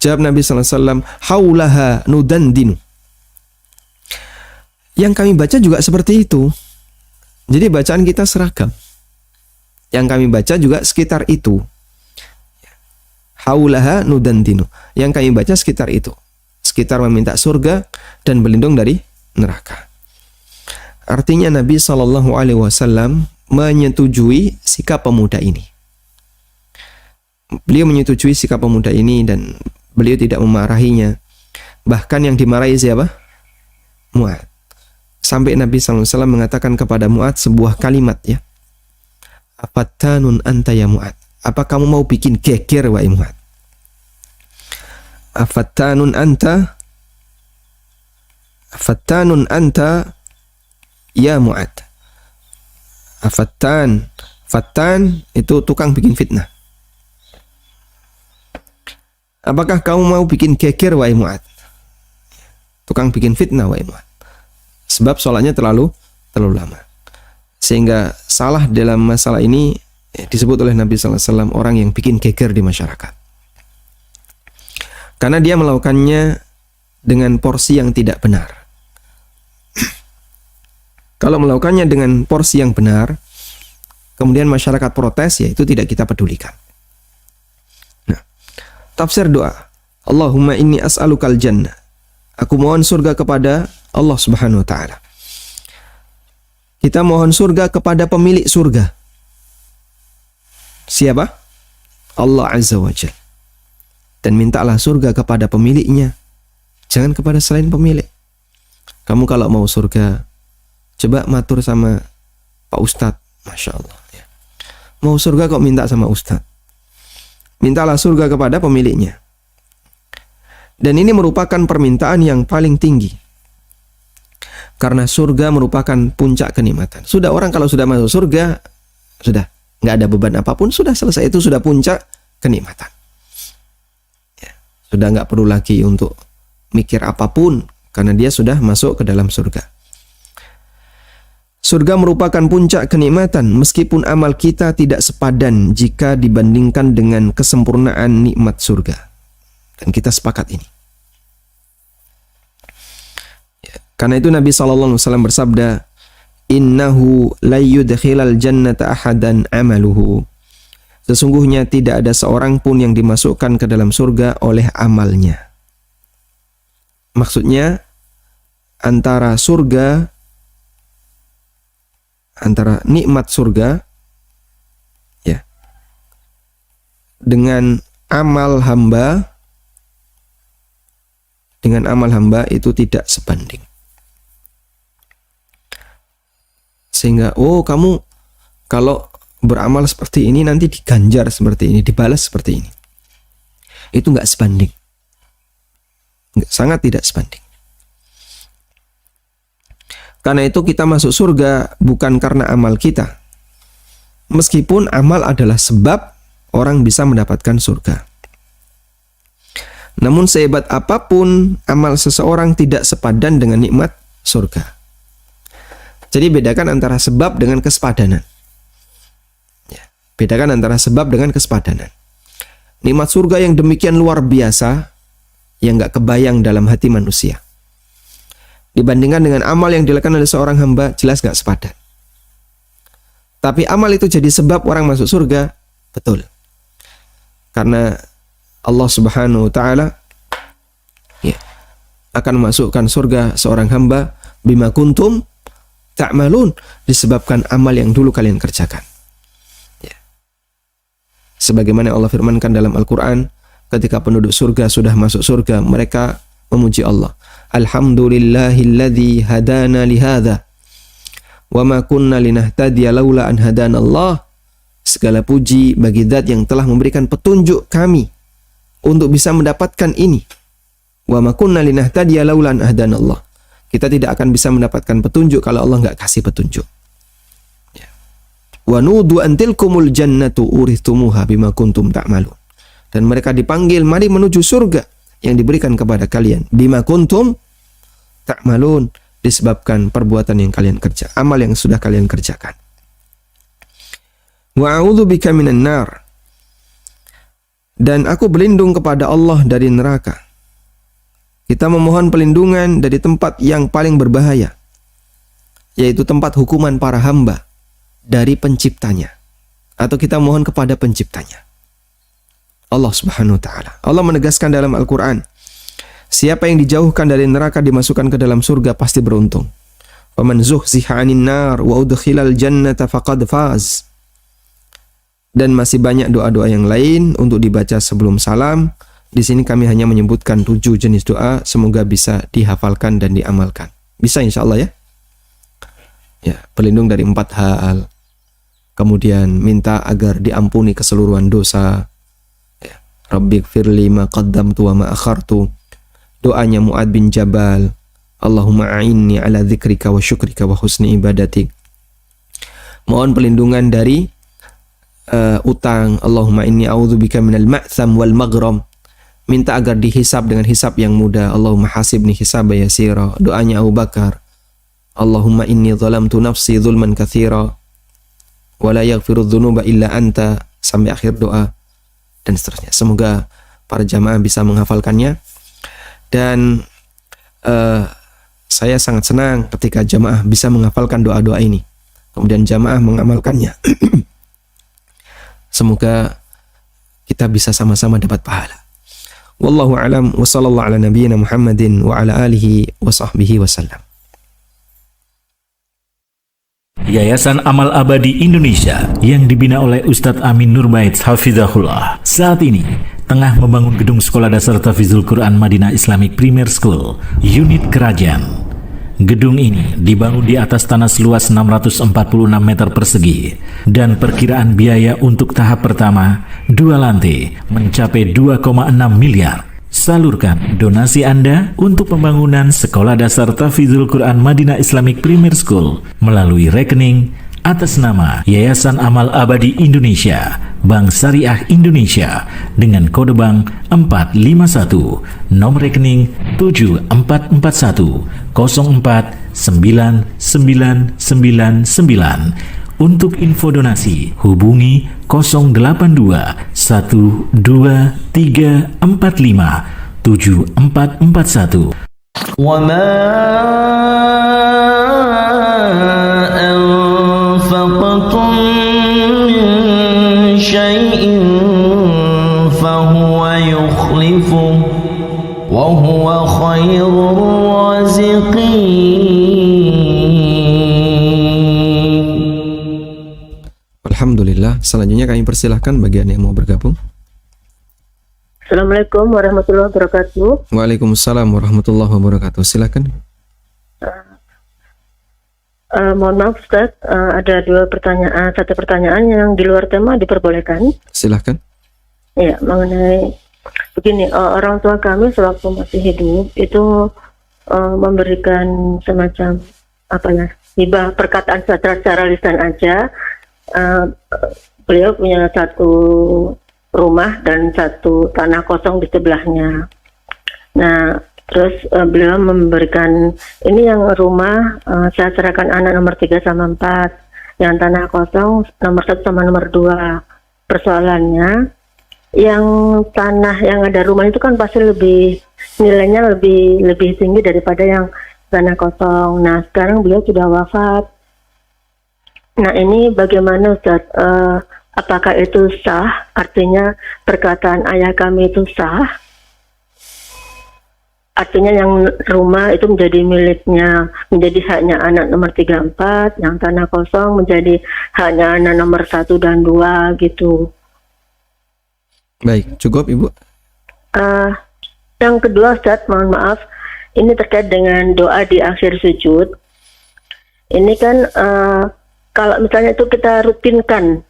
Jawab Nabi sallallahu alaihi wasallam, haulaha nudandinu. Yang kami baca juga seperti itu. Jadi bacaan kita seragam. Yang kami baca juga sekitar itu. Haulaha nudandinu. Yang kami baca sekitar itu. Sekitar meminta surga dan berlindung dari neraka. Artinya Nabi SAW menyetujui sikap pemuda ini. Beliau menyetujui sikap pemuda ini dan beliau tidak memarahinya. Bahkan yang dimarahi siapa? Mu'ad. Sampai Nabi SAW mengatakan kepada Mu'ad sebuah kalimat ya. Afattanun anta ya Mu'ad. Apa kamu mau bikin geger wahai Mu'ad? Afattanun anta ya Mu'ad. Fattan itu tukang bikin fitnah. Apakah kamu mau bikin geger wahai Mu'ad? Tukang bikin fitnah wahai Mu'ad. Sebab sholatnya terlalu lama. Sehingga salah dalam masalah ini disebut oleh Nabi SAW orang yang bikin geger di masyarakat. Karena dia melakukannya dengan porsi yang tidak benar. Kalau melakukannya dengan porsi yang benar, kemudian masyarakat protes, ya itu tidak kita pedulikan. Nah, tafsir doa, Allahumma inni as'alukal jannah. Aku mohon surga kepada Allah Subhanahu wa ta'ala. Kita mohon surga kepada pemilik surga. Siapa? Allah Azza wa Jalla. Dan mintalah surga kepada pemiliknya. Jangan kepada selain pemilik. Kamu kalau mau surga, coba matur sama Pak Ustadz. Masya Allah. Ya. Mau surga kok minta sama Ustadz. Mintalah surga kepada pemiliknya. Dan ini merupakan permintaan yang paling tinggi. Karena surga merupakan puncak kenikmatan. Sudah orang kalau sudah masuk surga, sudah nggak ada beban apapun, sudah selesai, itu sudah puncak kenikmatan. Ya, sudah nggak perlu lagi untuk mikir apapun, karena dia sudah masuk ke dalam surga. Surga merupakan puncak kenikmatan, meskipun amal kita tidak sepadan jika dibandingkan dengan kesempurnaan nikmat surga. Dan kita sepakat ini. Karena itu Nabi SAW bersabda, Innahu la yudkhilal jannata ahadan amaluhu. Sesungguhnya tidak ada seorang pun yang dimasukkan ke dalam surga oleh amalnya. Maksudnya, antara nikmat surga, ya, dengan amal hamba itu tidak sebanding. Sehingga, kamu kalau beramal seperti ini nanti diganjar seperti ini, dibalas seperti ini. Itu nggak sebanding. Sangat tidak sebanding. Karena itu kita masuk surga bukan karena amal kita. Meskipun amal adalah sebab orang bisa mendapatkan surga. Namun sehebat apapun amal seseorang tidak sepadan dengan nikmat surga. Jadi bedakan antara sebab dengan kesepadanan. Ya, bedakan antara sebab dengan kesepadanan. Nikmat surga yang demikian luar biasa, yang nggak kebayang dalam hati manusia. Dibandingkan dengan amal yang dilakukan oleh seorang hamba, jelas nggak sepadan. Tapi amal itu jadi sebab orang masuk surga, betul. Karena Allah Subhanahu wa ta'ala ya, akan masukkan surga seorang hamba bima kuntum ta'malun, disebabkan amal yang dulu kalian kerjakan. Ya. Sebagaimana Allah firmankan dalam Al-Quran, ketika penduduk surga sudah masuk surga, mereka memuji Allah. Alhamdulillahilladzi hadana lihadza wa ma kunna linahtadiya laula an hadana Allah. Segala puji bagi Zat yang telah memberikan petunjuk kami untuk bisa mendapatkan ini. Wa ma kunna linahtadiya laula an hadana Allah. Kita tidak akan bisa mendapatkan petunjuk kalau Allah nggak kasih petunjuk. Ya. Wa nudu antilkumul jannatu urithumuha bima kuntum ta'malun. Dan mereka dipanggil, mari menuju surga yang diberikan kepada kalian. Bima kuntum ta'malun, disebabkan perbuatan yang kalian kerja, amal yang sudah kalian kerjakan. Wa a'udzubika minan nar. Dan aku berlindung kepada Allah dari neraka. Kita memohon perlindungan dari tempat yang paling berbahaya, yaitu tempat hukuman para hamba dari penciptanya. Atau kita mohon kepada penciptanya, Allah Subhanahu wa ta'ala. Allah menegaskan dalam Al-Quran, siapa yang dijauhkan dari neraka dimasukkan ke dalam surga pasti beruntung. Faman zuhziha 'anil nar wa udkhilal jannata faqad faz. Dan masih banyak doa-doa yang lain untuk dibaca sebelum salam. Di sini kami hanya menyebutkan 7 jenis doa, semoga bisa dihafalkan dan diamalkan. Bisa insyaallah ya. Ya, berlindung dari 4 hal. Kemudian minta agar diampuni keseluruhan dosa. Ya. Rabbighfirli ma qaddamtu wa ma akhartu. Doanya Mu'adz bin Jabal. Allahumma a'inni ala dzikrika wa syukrika wa husni ibadatik. Mohon perlindungan dari utang. Allahumma inni a'udzubika minal ma'tham wal maghram. Minta agar dihisab dengan hisab yang mudah. Allahumma hasibni hisaba yasira. Doanya Abu Bakar. Allahumma inni zalamtu nafsi zulman katsira wa la yaghfiru dzunuba illa anta, sampai akhir doa dan seterusnya. Semoga para jamaah bisa menghafalkannya. Dan saya sangat senang ketika jamaah bisa menghafalkan doa-doa ini, kemudian jamaah mengamalkannya. Semoga kita bisa sama-sama dapat pahala. Wallahu a'lam wa sallallahu ala nabiyyina Muhammadin wa ala alihi wa sahbihi wasallam. Yayasan Amal Abadi Indonesia yang dibina oleh Ustadz Amin Nurbaits Hafizahullah saat ini tengah membangun gedung Sekolah Dasar Tahfidzul Quran Madinah Islamic Premier School, unit Kerajaan. Gedung ini dibangun di atas tanah seluas 646 meter persegi dan perkiraan biaya untuk tahap pertama 2 lantai mencapai 2,6 miliar. Salurkan donasi Anda untuk pembangunan Sekolah Dasar Tahfidzul Quran Madinah Islamic Premier School melalui rekening atas nama Yayasan Amal Abadi Indonesia, Bank Syariah Indonesia dengan kode bank 451, nomor rekening 74499999. Untuk info donasi hubungi 082 12345 7441. أنفقتم من شيء فهو يخلفه وهو خير الرازقين. Alhamdulillah. Selanjutnya kami persilahkan bagi Anda yang mau bergabung. Assalamualaikum warahmatullahi wabarakatuh. Waalaikumsalam warahmatullahi wabarakatuh. Silakan. Mohon maaf Ustaz, ada 2 pertanyaan, 1 pertanyaan yang di luar tema diperbolehkan? Silahkan. Ya, mengenai begini, orang tua kami sewaktu masih hidup itu memberikan semacam hibah perkataan secara lisan aja. Beliau punya 1 rumah dan 1 tanah kosong di sebelahnya. Nah, terus beliau memberikan ini yang rumah saya serahkan anak nomor 3 sama 4, yang tanah kosong nomor 1 sama nomor 2. Persoalannya yang tanah yang ada rumah itu kan pasti nilainya lebih tinggi daripada yang tanah kosong. Nah, sekarang beliau sudah wafat. Nah, ini bagaimana Ustaz? Apakah itu sah? Artinya perkataan ayah kami itu sah? Artinya yang rumah itu menjadi haknya anak nomor 3, 4, yang tanah kosong menjadi haknya anak nomor 1 dan 2 gitu. Baik, cukup Ibu. Yang kedua Ustaz, mohon maaf, ini terkait dengan doa di akhir sujud. Ini kan kalau misalnya itu kita rutinkan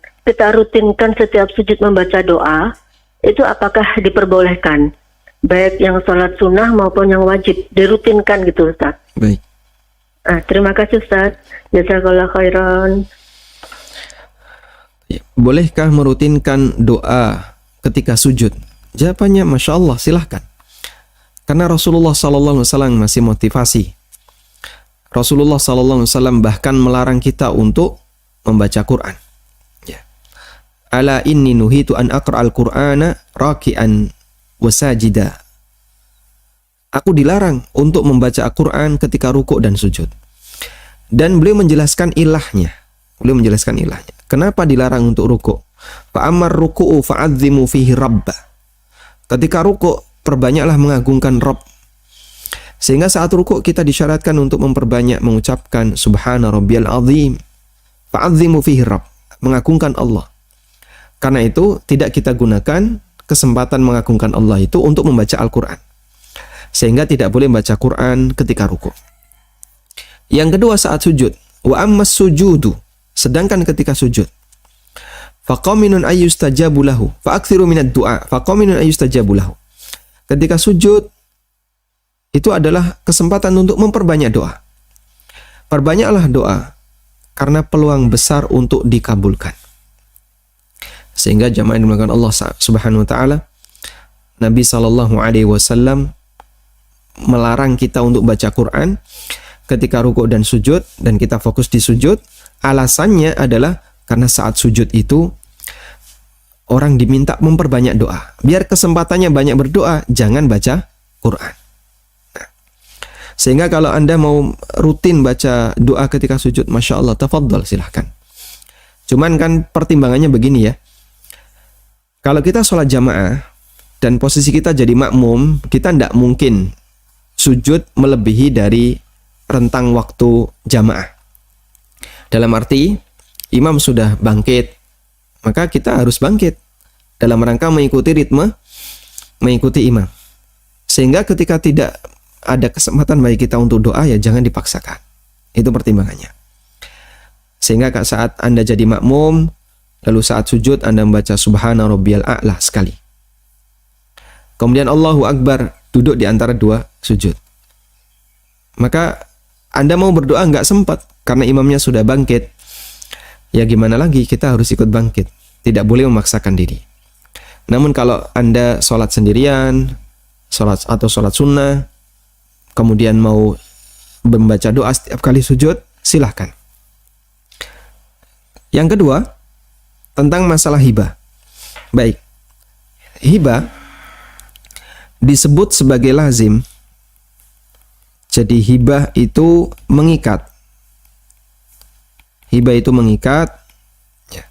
setiap sujud membaca doa, itu apakah diperbolehkan? Baik yang sholat sunnah maupun yang wajib, dirutinkan gitu Ustaz. Baik. Terima kasih Ustaz. Jazakallah khairan. Bolehkah merutinkan doa ketika sujud? Jawabannya Masya Allah, silahkan. Karena Rasulullah SAW masih motivasi Rasulullah SAW bahkan melarang kita untuk membaca Quran. Ya. Ala inni nuhitu an aqra'al Qur'ana raki'an wa sajida. Aku dilarang untuk membaca Al-Quran ketika rukuk dan sujud. Dan beliau menjelaskan ilahnya. Kenapa dilarang untuk rukuk? Fa'amar ruku'u fa'adzimu fihi rabba. Ketika rukuk, perbanyaklah mengagungkan Rabb. Sehingga saat rukuk kita disyaratkan untuk memperbanyak mengucapkan Subhana Rabbiyal Azim. Fa'adzimu fihi Rabb. Mengagungkan Allah. Karena itu tidak kita gunakan kesempatan mengagungkan Allah itu untuk membaca Al-Quran. Sehingga tidak boleh membaca Quran ketika rukuk. Yang kedua saat sujud. Wa ammas sujudu. Sedangkan ketika sujud. Faqaminun ayyustajabu lahu. Fa'aktsiru minad du'a. Faqaminun ayyustajabu lahu. Ketika sujud, itu adalah kesempatan untuk memperbanyak doa. Perbanyaklah doa. Karena peluang besar untuk dikabulkan. Sehingga jamaah yang dimuliakan Allah Subhanahu wa taala, Nabi SAW melarang kita untuk baca Quran ketika rukuk dan sujud, dan kita fokus di sujud. Alasannya adalah karena saat sujud itu orang diminta memperbanyak doa. Biar kesempatannya banyak berdoa, jangan baca Quran. Nah, sehingga kalau Anda mau rutin baca doa ketika sujud, Masya Allah, tafadhol, silahkan. Cuman kan pertimbangannya begini ya. Kalau kita sholat jamaah dan posisi kita jadi makmum, kita tidak mungkin sujud melebihi dari rentang waktu jamaah. Dalam arti, imam sudah bangkit, maka kita harus bangkit dalam rangka mengikuti ritme, mengikuti imam. Sehingga ketika tidak ada kesempatan bagi kita untuk doa, ya jangan dipaksakan. Itu pertimbangannya. Sehingga saat Anda jadi makmum, lalu saat sujud Anda membaca Subhana Rabbiyal A'la sekali. Kemudian Allahu Akbar, duduk di antara dua sujud. Maka Anda mau berdoa nggak sempat karena imamnya sudah bangkit. Ya gimana lagi, kita harus ikut bangkit. Tidak boleh memaksakan diri. Namun kalau Anda sholat sendirian, sholat sunnah, kemudian mau membaca doa setiap kali sujud, silahkan. Yang kedua, tentang masalah hibah. Baik, hibah disebut sebagai lazim. Jadi hibah itu mengikat. Hibah itu mengikat ya,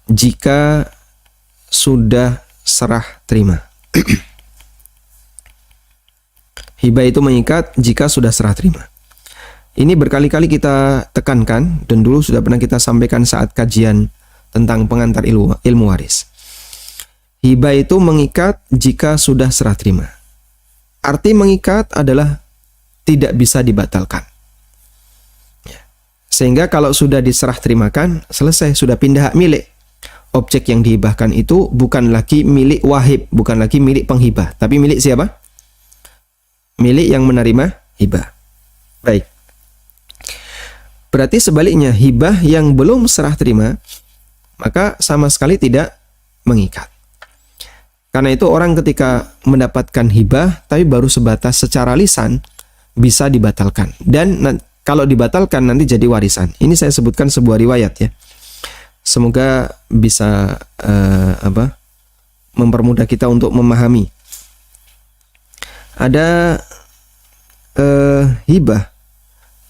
jika sudah serah terima. Hibah itu mengikat jika sudah serah terima. Ini berkali-kali kita tekankan dan dulu sudah pernah kita sampaikan saat kajian tentang pengantar ilmu waris. Hibah itu mengikat jika sudah serah terima. Arti mengikat adalah tidak bisa dibatalkan. Ya. Sehingga kalau sudah diserah terimakan, selesai, sudah pindah hak milik. Objek yang dihibahkan itu bukan lagi milik wahib, bukan lagi milik penghibah, tapi milik siapa? Milik yang menerima hibah. Baik. Berarti sebaliknya, hibah yang belum serah terima, maka sama sekali tidak mengikat. Karena itu orang ketika mendapatkan hibah, tapi baru sebatas secara lisan, bisa dibatalkan. Dan kalau dibatalkan nanti jadi warisan. Ini saya sebutkan sebuah riwayat ya. Semoga bisa mempermudah kita untuk memahami. Ada hibah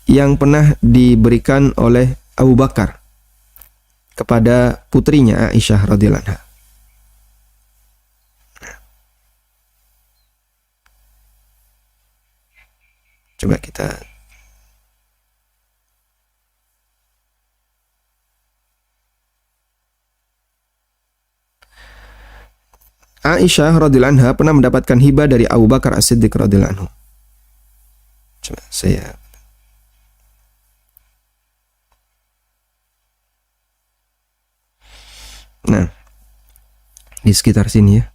yang pernah diberikan oleh Abu Bakar kepada putrinya Aisyah radhiyallahu anha. Coba kita Aisyah radhiyallahu anha pernah mendapatkan hibah dari Abu Bakar As-Siddiq radhiyallahu anhu. Coba saya Nah, di sekitar sini ya.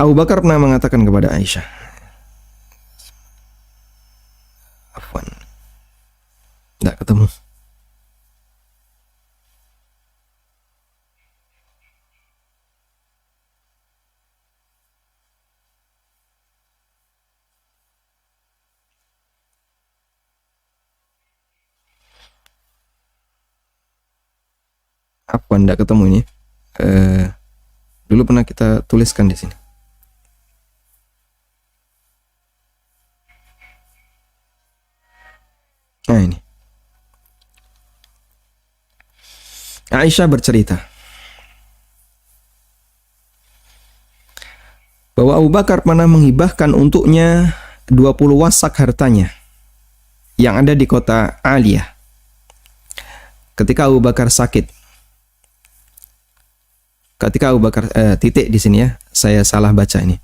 Abu Bakar pernah mengatakan kepada Aisyah, afwan, tidak ketemu. Afwan, tidak ketemu ini. Dulu pernah kita tuliskan di sini. Nah ini. Aisyah bercerita bahwa Abu Bakar pernah menghibahkan untuknya 20 wasak hartanya yang ada di kota Aliyah. Ketika Abu Bakar sakit. Ketika Abu Bakar titik di sini ya, saya salah baca ini.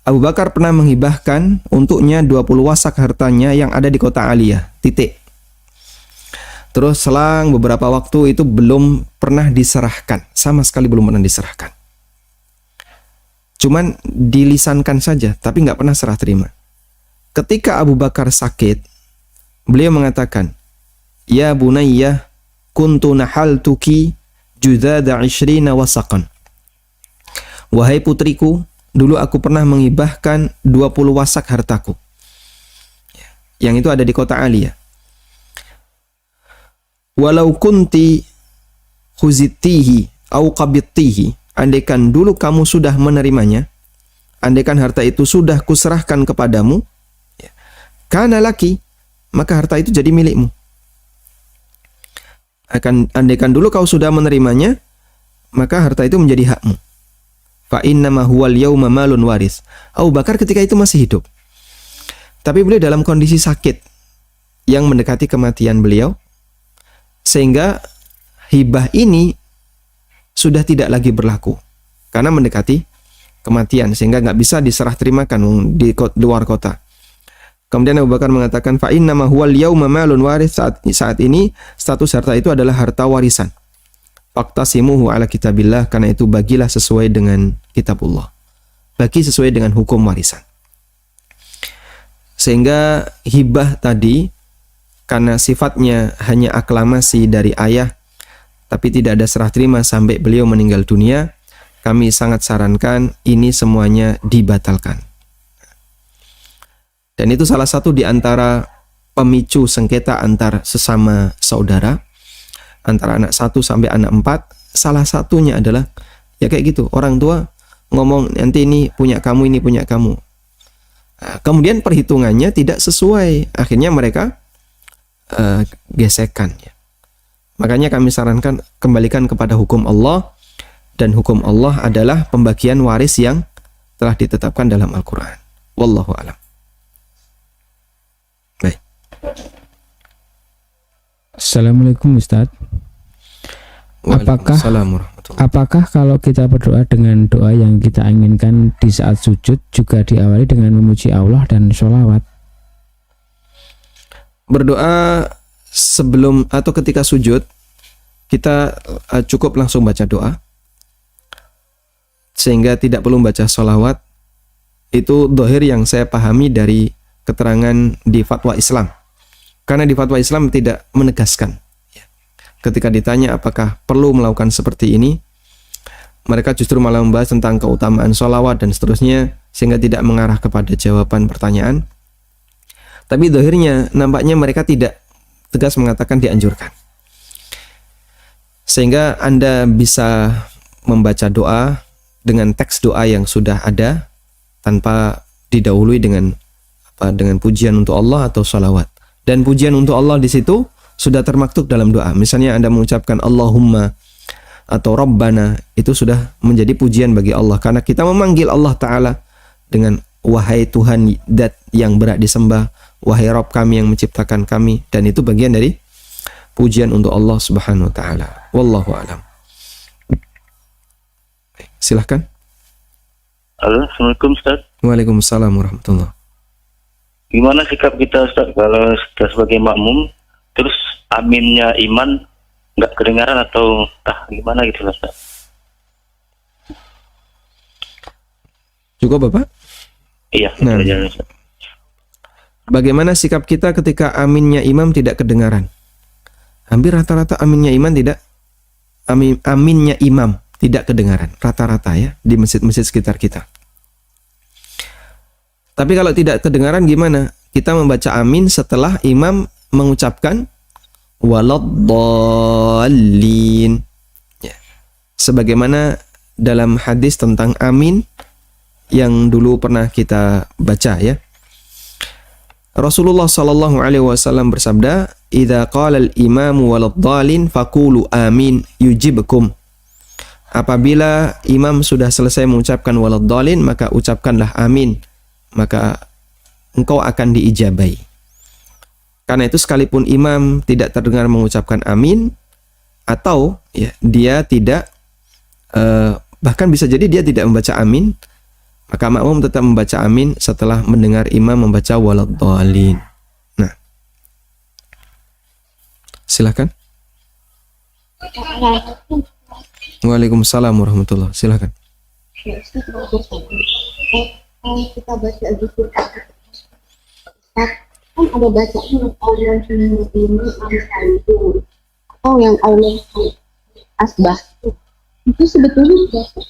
Abu Bakar pernah menghibahkan untuknya 20 wasak hartanya yang ada di kota Aliyah. Titik. Terus selang beberapa waktu itu belum pernah diserahkan, sama sekali belum pernah diserahkan. Cuman dilisankan saja, tapi nggak pernah serah terima. Ketika Abu Bakar sakit, beliau mengatakan, "Ya bunayya, kuntu nahaltuki judada 20 wasaqan." Wahai putriku, dulu aku pernah menghibahkan 20 wasak hartaku. Yang itu ada di kota Aliyah. Walau kunti khuzittihi au qabittihi, andaikan dulu kamu sudah menerimanya, andaikan harta itu sudah kuserahkan kepadamu, kana laki, maka harta itu jadi milikmu. Andaikan dulu kau sudah menerimanya, maka harta itu menjadi hakmu. Fa innama huwal yauma malun waris. Abu Bakar ketika itu masih hidup. Tapi beliau dalam kondisi sakit yang mendekati kematian beliau, sehingga hibah ini sudah tidak lagi berlaku karena mendekati kematian, sehingga nggak bisa diserah terimakan di luar kota. Kemudian Abu Bakar mengatakan, fa innama huwal yauma malun waris, saat ini status harta itu adalah harta warisan. Faqtasimuhu ala kitabillah, karena itu bagilah sesuai dengan kitabullah. Bagi sesuai dengan hukum warisan. Sehingga hibah tadi, karena sifatnya hanya aklamasi dari ayah, tapi tidak ada serah terima sampai beliau meninggal dunia, kami sangat sarankan ini semuanya dibatalkan. Dan itu salah satu di antara pemicu sengketa antar sesama saudara, antara anak 1 sampai anak 4, salah satunya adalah ya kayak gitu, orang tua ngomong nanti ini punya kamu, ini punya kamu. Kemudian perhitungannya tidak sesuai, akhirnya mereka gesekan. Ya. Makanya kami sarankan kembalikan kepada hukum Allah, dan hukum Allah adalah pembagian waris yang telah ditetapkan dalam Al-Quran. Wallahu a'lam. Baik. Assalamualaikum Ustaz. Apakah kalau kita berdoa dengan doa yang kita inginkan di saat sujud juga diawali dengan memuji Allah dan sholawat? Berdoa sebelum atau ketika sujud, kita cukup langsung baca doa, sehingga tidak perlu baca sholawat. Itu dohir yang saya pahami dari keterangan di fatwa Islam, karena di fatwa Islam tidak menegaskan. Ketika ditanya apakah perlu melakukan seperti ini, mereka justru malah membahas tentang keutamaan sholawat dan seterusnya, sehingga tidak mengarah kepada jawaban pertanyaan. Tapi dohirnya nampaknya mereka tidak tegas mengatakan dianjurkan. Sehingga Anda bisa membaca doa dengan teks doa yang sudah ada, tanpa didahului dengan pujian untuk Allah atau sholawat. Dan pujian untuk Allah di situ sudah termaktub dalam doa. Misalnya Anda mengucapkan Allahumma atau Rabbana, itu sudah menjadi pujian bagi Allah, karena kita memanggil Allah Ta'ala dengan wahai Tuhan dat yang berat disembah, wahai Rabb kami yang menciptakan kami, dan itu bagian dari pujian untuk Allah Subhanahu wa Ta'ala. Wallahu a'lam. Silahkan. Halo, Assalamualaikum Ustaz. Waalaikumsalam warahmatullahi. Gimana sikap kita Ustaz kalau kita sebagai makmum terus aminnya iman nggak kedengaran atau gimana gitu Ustaz? Cukup Bapak? Iya. Nah, bagaimana sikap kita ketika aminnya imam tidak kedengaran? Hampir rata-rata aminnya imam tidak kedengaran, rata-rata ya, di masjid-masjid sekitar kita. Tapi kalau tidak kedengaran gimana? Kita membaca amin setelah imam mengucapkan waladdallin. Ya. sebagaimana dalam hadis tentang amin yang dulu pernah kita baca ya. Rasulullah sallallahu alaihi wasallam bersabda, "Idza qala al-imamu waladhdallin faqulu amin yujibkum." Apabila imam sudah selesai mengucapkan waladhdallin, maka ucapkanlah amin, maka engkau akan diijabai. Karena itu sekalipun imam tidak terdengar mengucapkan amin, atau ya, dia tidak bahkan bisa jadi dia tidak membaca amin, maka makmum tetap membaca amin setelah mendengar imam membaca waladhdallin. Nah, silakan. Waalaikumsalam warahmatullahi. Silakan. Kita baca zikir kan ada bacaan Allah ini amsal itu atau yang Allah asbah itu sebetulnya baca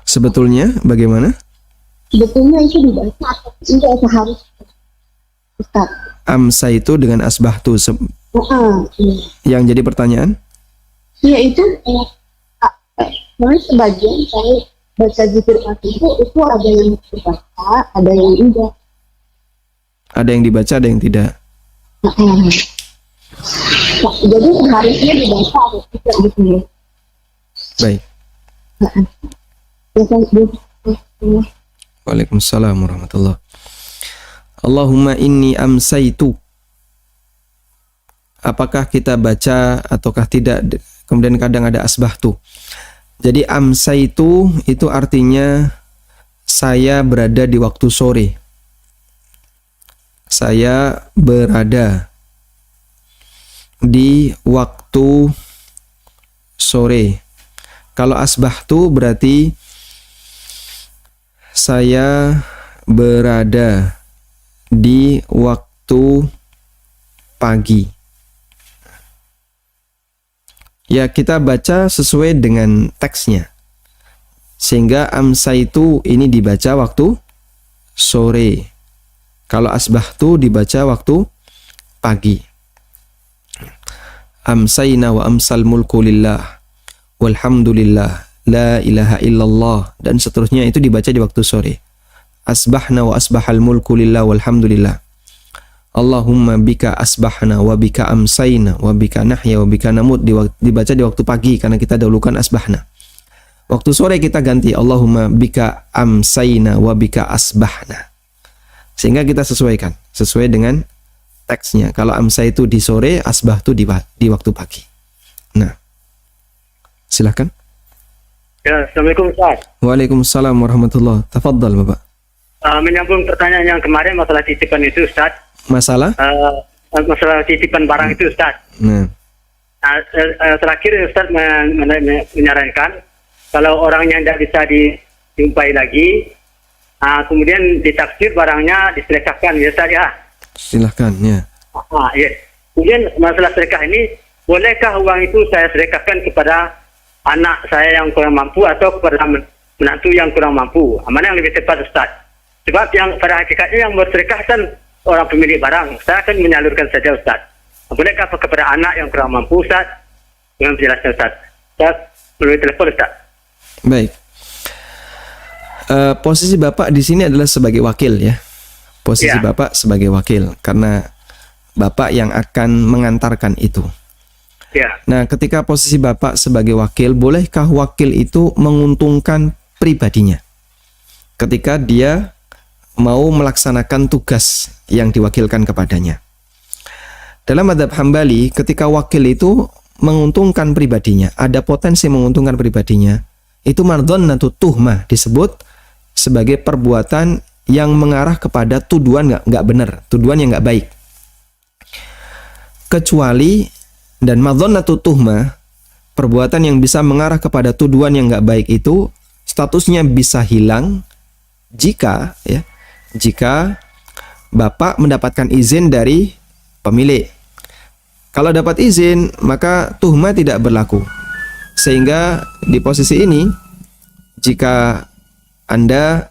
Sebetulnya bagaimana? Sebetulnya itu dibaca atau tidak harus Ustaz? Amsa itu dengan asbahtu. Yang jadi pertanyaan? Ya itu sebagian saya baca zikir itu ada yang dibaca, ada yang tidak. Ada yang dibaca, ada yang tidak. Jadi harusnya dibaca atau tidak gitu ya. Baik. Waalaikumsalam warahmatullahi. Allahumma inni amsaitu. Apakah kita baca ataukah tidak? Kemudian kadang ada asbahtu. Jadi amsaitu itu artinya saya berada di waktu sore. Saya berada di waktu sore. Kalau asbahtu berarti saya berada di waktu pagi. Ya, kita baca sesuai dengan teksnya. Sehingga amsaitu ini dibaca waktu sore. Kalau asbahtu dibaca waktu pagi. Amsayna wa amsal mulku lillah. Walhamdulillah, la ilaha illallah, dan seterusnya itu dibaca di waktu sore. Asbahna wa asbahal mulku lillah walhamdulillah. Allahumma bika asbahna wa bika amsayna wa bika nahya wa bika namut, dibaca di waktu pagi karena kita dahulukan asbahna. Waktu sore kita ganti Allahumma bika amsayna wa bika asbahna. Sehingga kita sesuaikan sesuai dengan teksnya. Kalau amsa itu di sore, asbah itu di waktu pagi. Nah, silakan. Ya, Assalamualaikum Ustaz. Waalaikumsalam warahmatullahi. Tafadhal Bapak. Menyambung pertanyaan yang kemarin masalah titipan itu Ustaz. Masalah? Masalah titipan barang itu Ustaz. Nah. Terakhir Ustaz menyarankan kalau orangnya tidak bisa dijumpai lagi, kemudian ditaksir barangnya disedekahkan ya Ustaz ya. Silahkan ya. Ya. Kemudian masalah sedekah ini, bolehkah uang itu saya sedekahkan kepada anak saya yang kurang mampu atau kepada menantu yang kurang mampu? Mana yang lebih tepat Ustaz? Sebab yang pada hakikatnya yang bersedekah kan orang pemilik barang. Saya akan menyalurkan saja Ustaz. Bolehkah kepada anak yang kurang mampu Ustaz? Dengan penjelasan Ustaz. Ustaz, melalui telepon Ustaz. Baik. Posisi Bapak di sini adalah sebagai wakil ya. Posisi Bapak sebagai wakil karena Bapak yang akan mengantarkan itu. Ya. Nah, ketika posisi Bapak sebagai wakil, bolehkah wakil itu menguntungkan pribadinya? Ketika dia mau melaksanakan tugas yang diwakilkan kepadanya. Dalam mazhab Hambali, ketika wakil itu menguntungkan pribadinya, ada potensi menguntungkan pribadinya, itu mardhannatu tuhmah, disebut sebagai perbuatan yang mengarah kepada tuduhan nggak benar, tuduhan yang nggak baik. Kecuali dan mardhannatu tuhmah, perbuatan yang bisa mengarah kepada tuduhan yang nggak baik itu statusnya bisa hilang jika Bapak mendapatkan izin dari pemilik. Kalau dapat izin, maka tuhmah tidak berlaku. Sehingga di posisi ini, jika Anda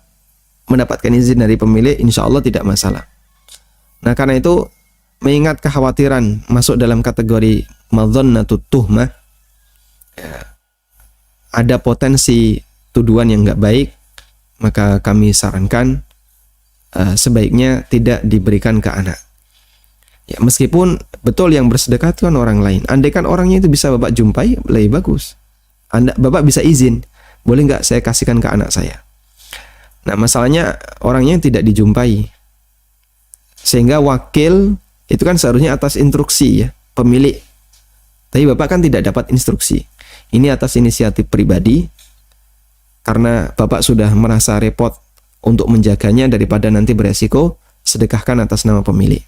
mendapatkan izin dari pemilik, insya Allah tidak masalah. Nah, karena itu, mengingat kekhawatiran masuk dalam kategori madzannatut tuhmah, ada potensi tuduhan yang nggak baik, maka kami sarankan sebaiknya tidak diberikan ke anak. Ya, meskipun betul yang bersedekah itu kan orang lain. Andaikan orangnya itu bisa Bapak jumpai, lebih bagus. Bapak bisa izin, boleh nggak saya kasihkan ke anak saya? Nah, masalahnya orangnya tidak dijumpai. Sehingga wakil itu kan seharusnya atas instruksi ya, pemilik. Tapi Bapak kan tidak dapat instruksi. Ini atas inisiatif pribadi, karena Bapak sudah merasa repot untuk menjaganya daripada nanti beresiko, sedekahkan atas nama pemilik.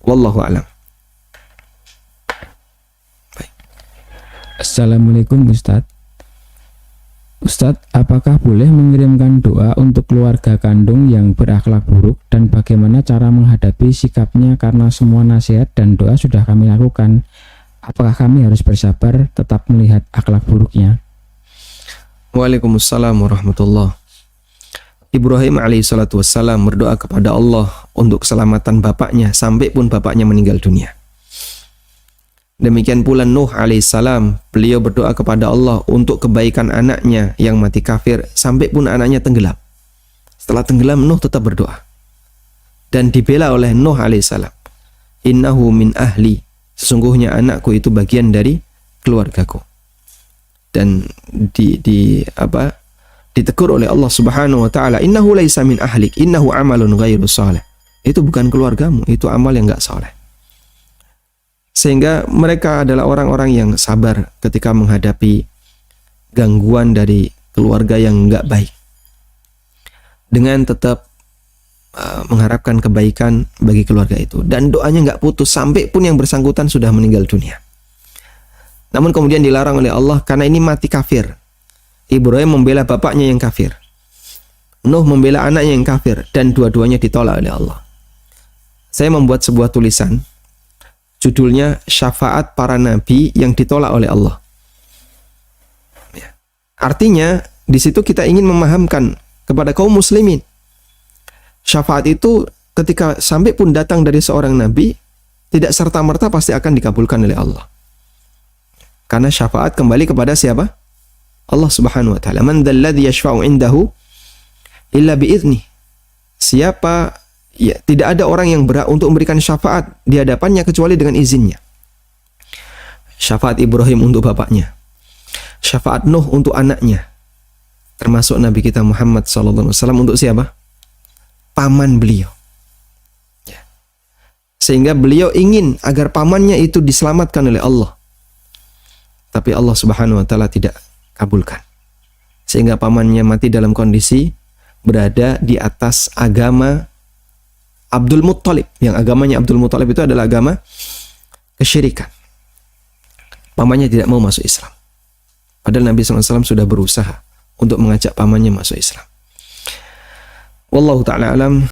Wallahu a'lam. Assalamualaikum Ustadz. Ustadz, apakah boleh mengirimkan doa untuk keluarga kandung yang berakhlak buruk, dan bagaimana cara menghadapi sikapnya karena semua nasihat dan doa sudah kami lakukan? Apakah kami harus bersabar tetap melihat akhlak buruknya? Waalaikumsalam warahmatullahi. Ibrahim alaihissalatu wassalam berdoa kepada Allah untuk keselamatan bapaknya sampai pun bapaknya meninggal dunia. Demikian pula Nuh alaihissalam, beliau berdoa kepada Allah untuk kebaikan anaknya yang mati kafir sampai pun anaknya tenggelam. Setelah tenggelam, Nuh tetap berdoa. Dan dibela oleh Nuh alaihissalam. Innahu min ahli, sesungguhnya anakku itu bagian dari keluargaku. Dan ditegur oleh Allah Subhanahu wa taala, innahu laisa min ahlik, innahu amalun ghairu shalih. Itu bukan keluargamu, itu amal yang enggak saleh. Sehingga mereka adalah orang-orang yang sabar ketika menghadapi gangguan dari keluarga yang enggak baik, dengan tetap mengharapkan kebaikan bagi keluarga itu, dan doanya enggak putus sampai pun yang bersangkutan sudah meninggal dunia. Namun kemudian dilarang oleh Allah karena ini mati kafir. Ibrahim membela bapaknya yang kafir, Nuh membela anaknya yang kafir, dan dua-duanya ditolak oleh Allah. Saya membuat sebuah tulisan, judulnya Syafaat Para Nabi yang Ditolak oleh Allah. Ya. Artinya di situ kita ingin memahamkan kepada kaum muslimin, syafaat itu ketika sampai pun datang dari seorang nabi, tidak serta-merta pasti akan dikabulkan oleh Allah. Karena syafaat kembali kepada siapa? Allah Subhanahu wa taala. Man dzalladzi yashfa'u 'indahu illa bi'idznih. Siapa, ya, tidak ada orang yang berhak untuk memberikan syafaat di hadapannya kecuali dengan izinnya. Syafaat Ibrahim untuk bapaknya, syafaat Nuh untuk anaknya, termasuk Nabi kita Muhammad sallallahu alaihi wasallam untuk siapa? Paman beliau. Ya. Sehingga beliau ingin agar pamannya itu diselamatkan oleh Allah. Tapi Allah Subhanahu wa taala tidak kabulkan. Sehingga pamannya mati dalam kondisi berada di atas agama Abdul Muttalib, yang agamanya Abdul Muttalib itu adalah agama kesyirikan. Pamannya tidak mau masuk Islam. Padahal Nabi SAW sudah berusaha untuk mengajak pamannya masuk Islam. Wallahu ta'ala alam.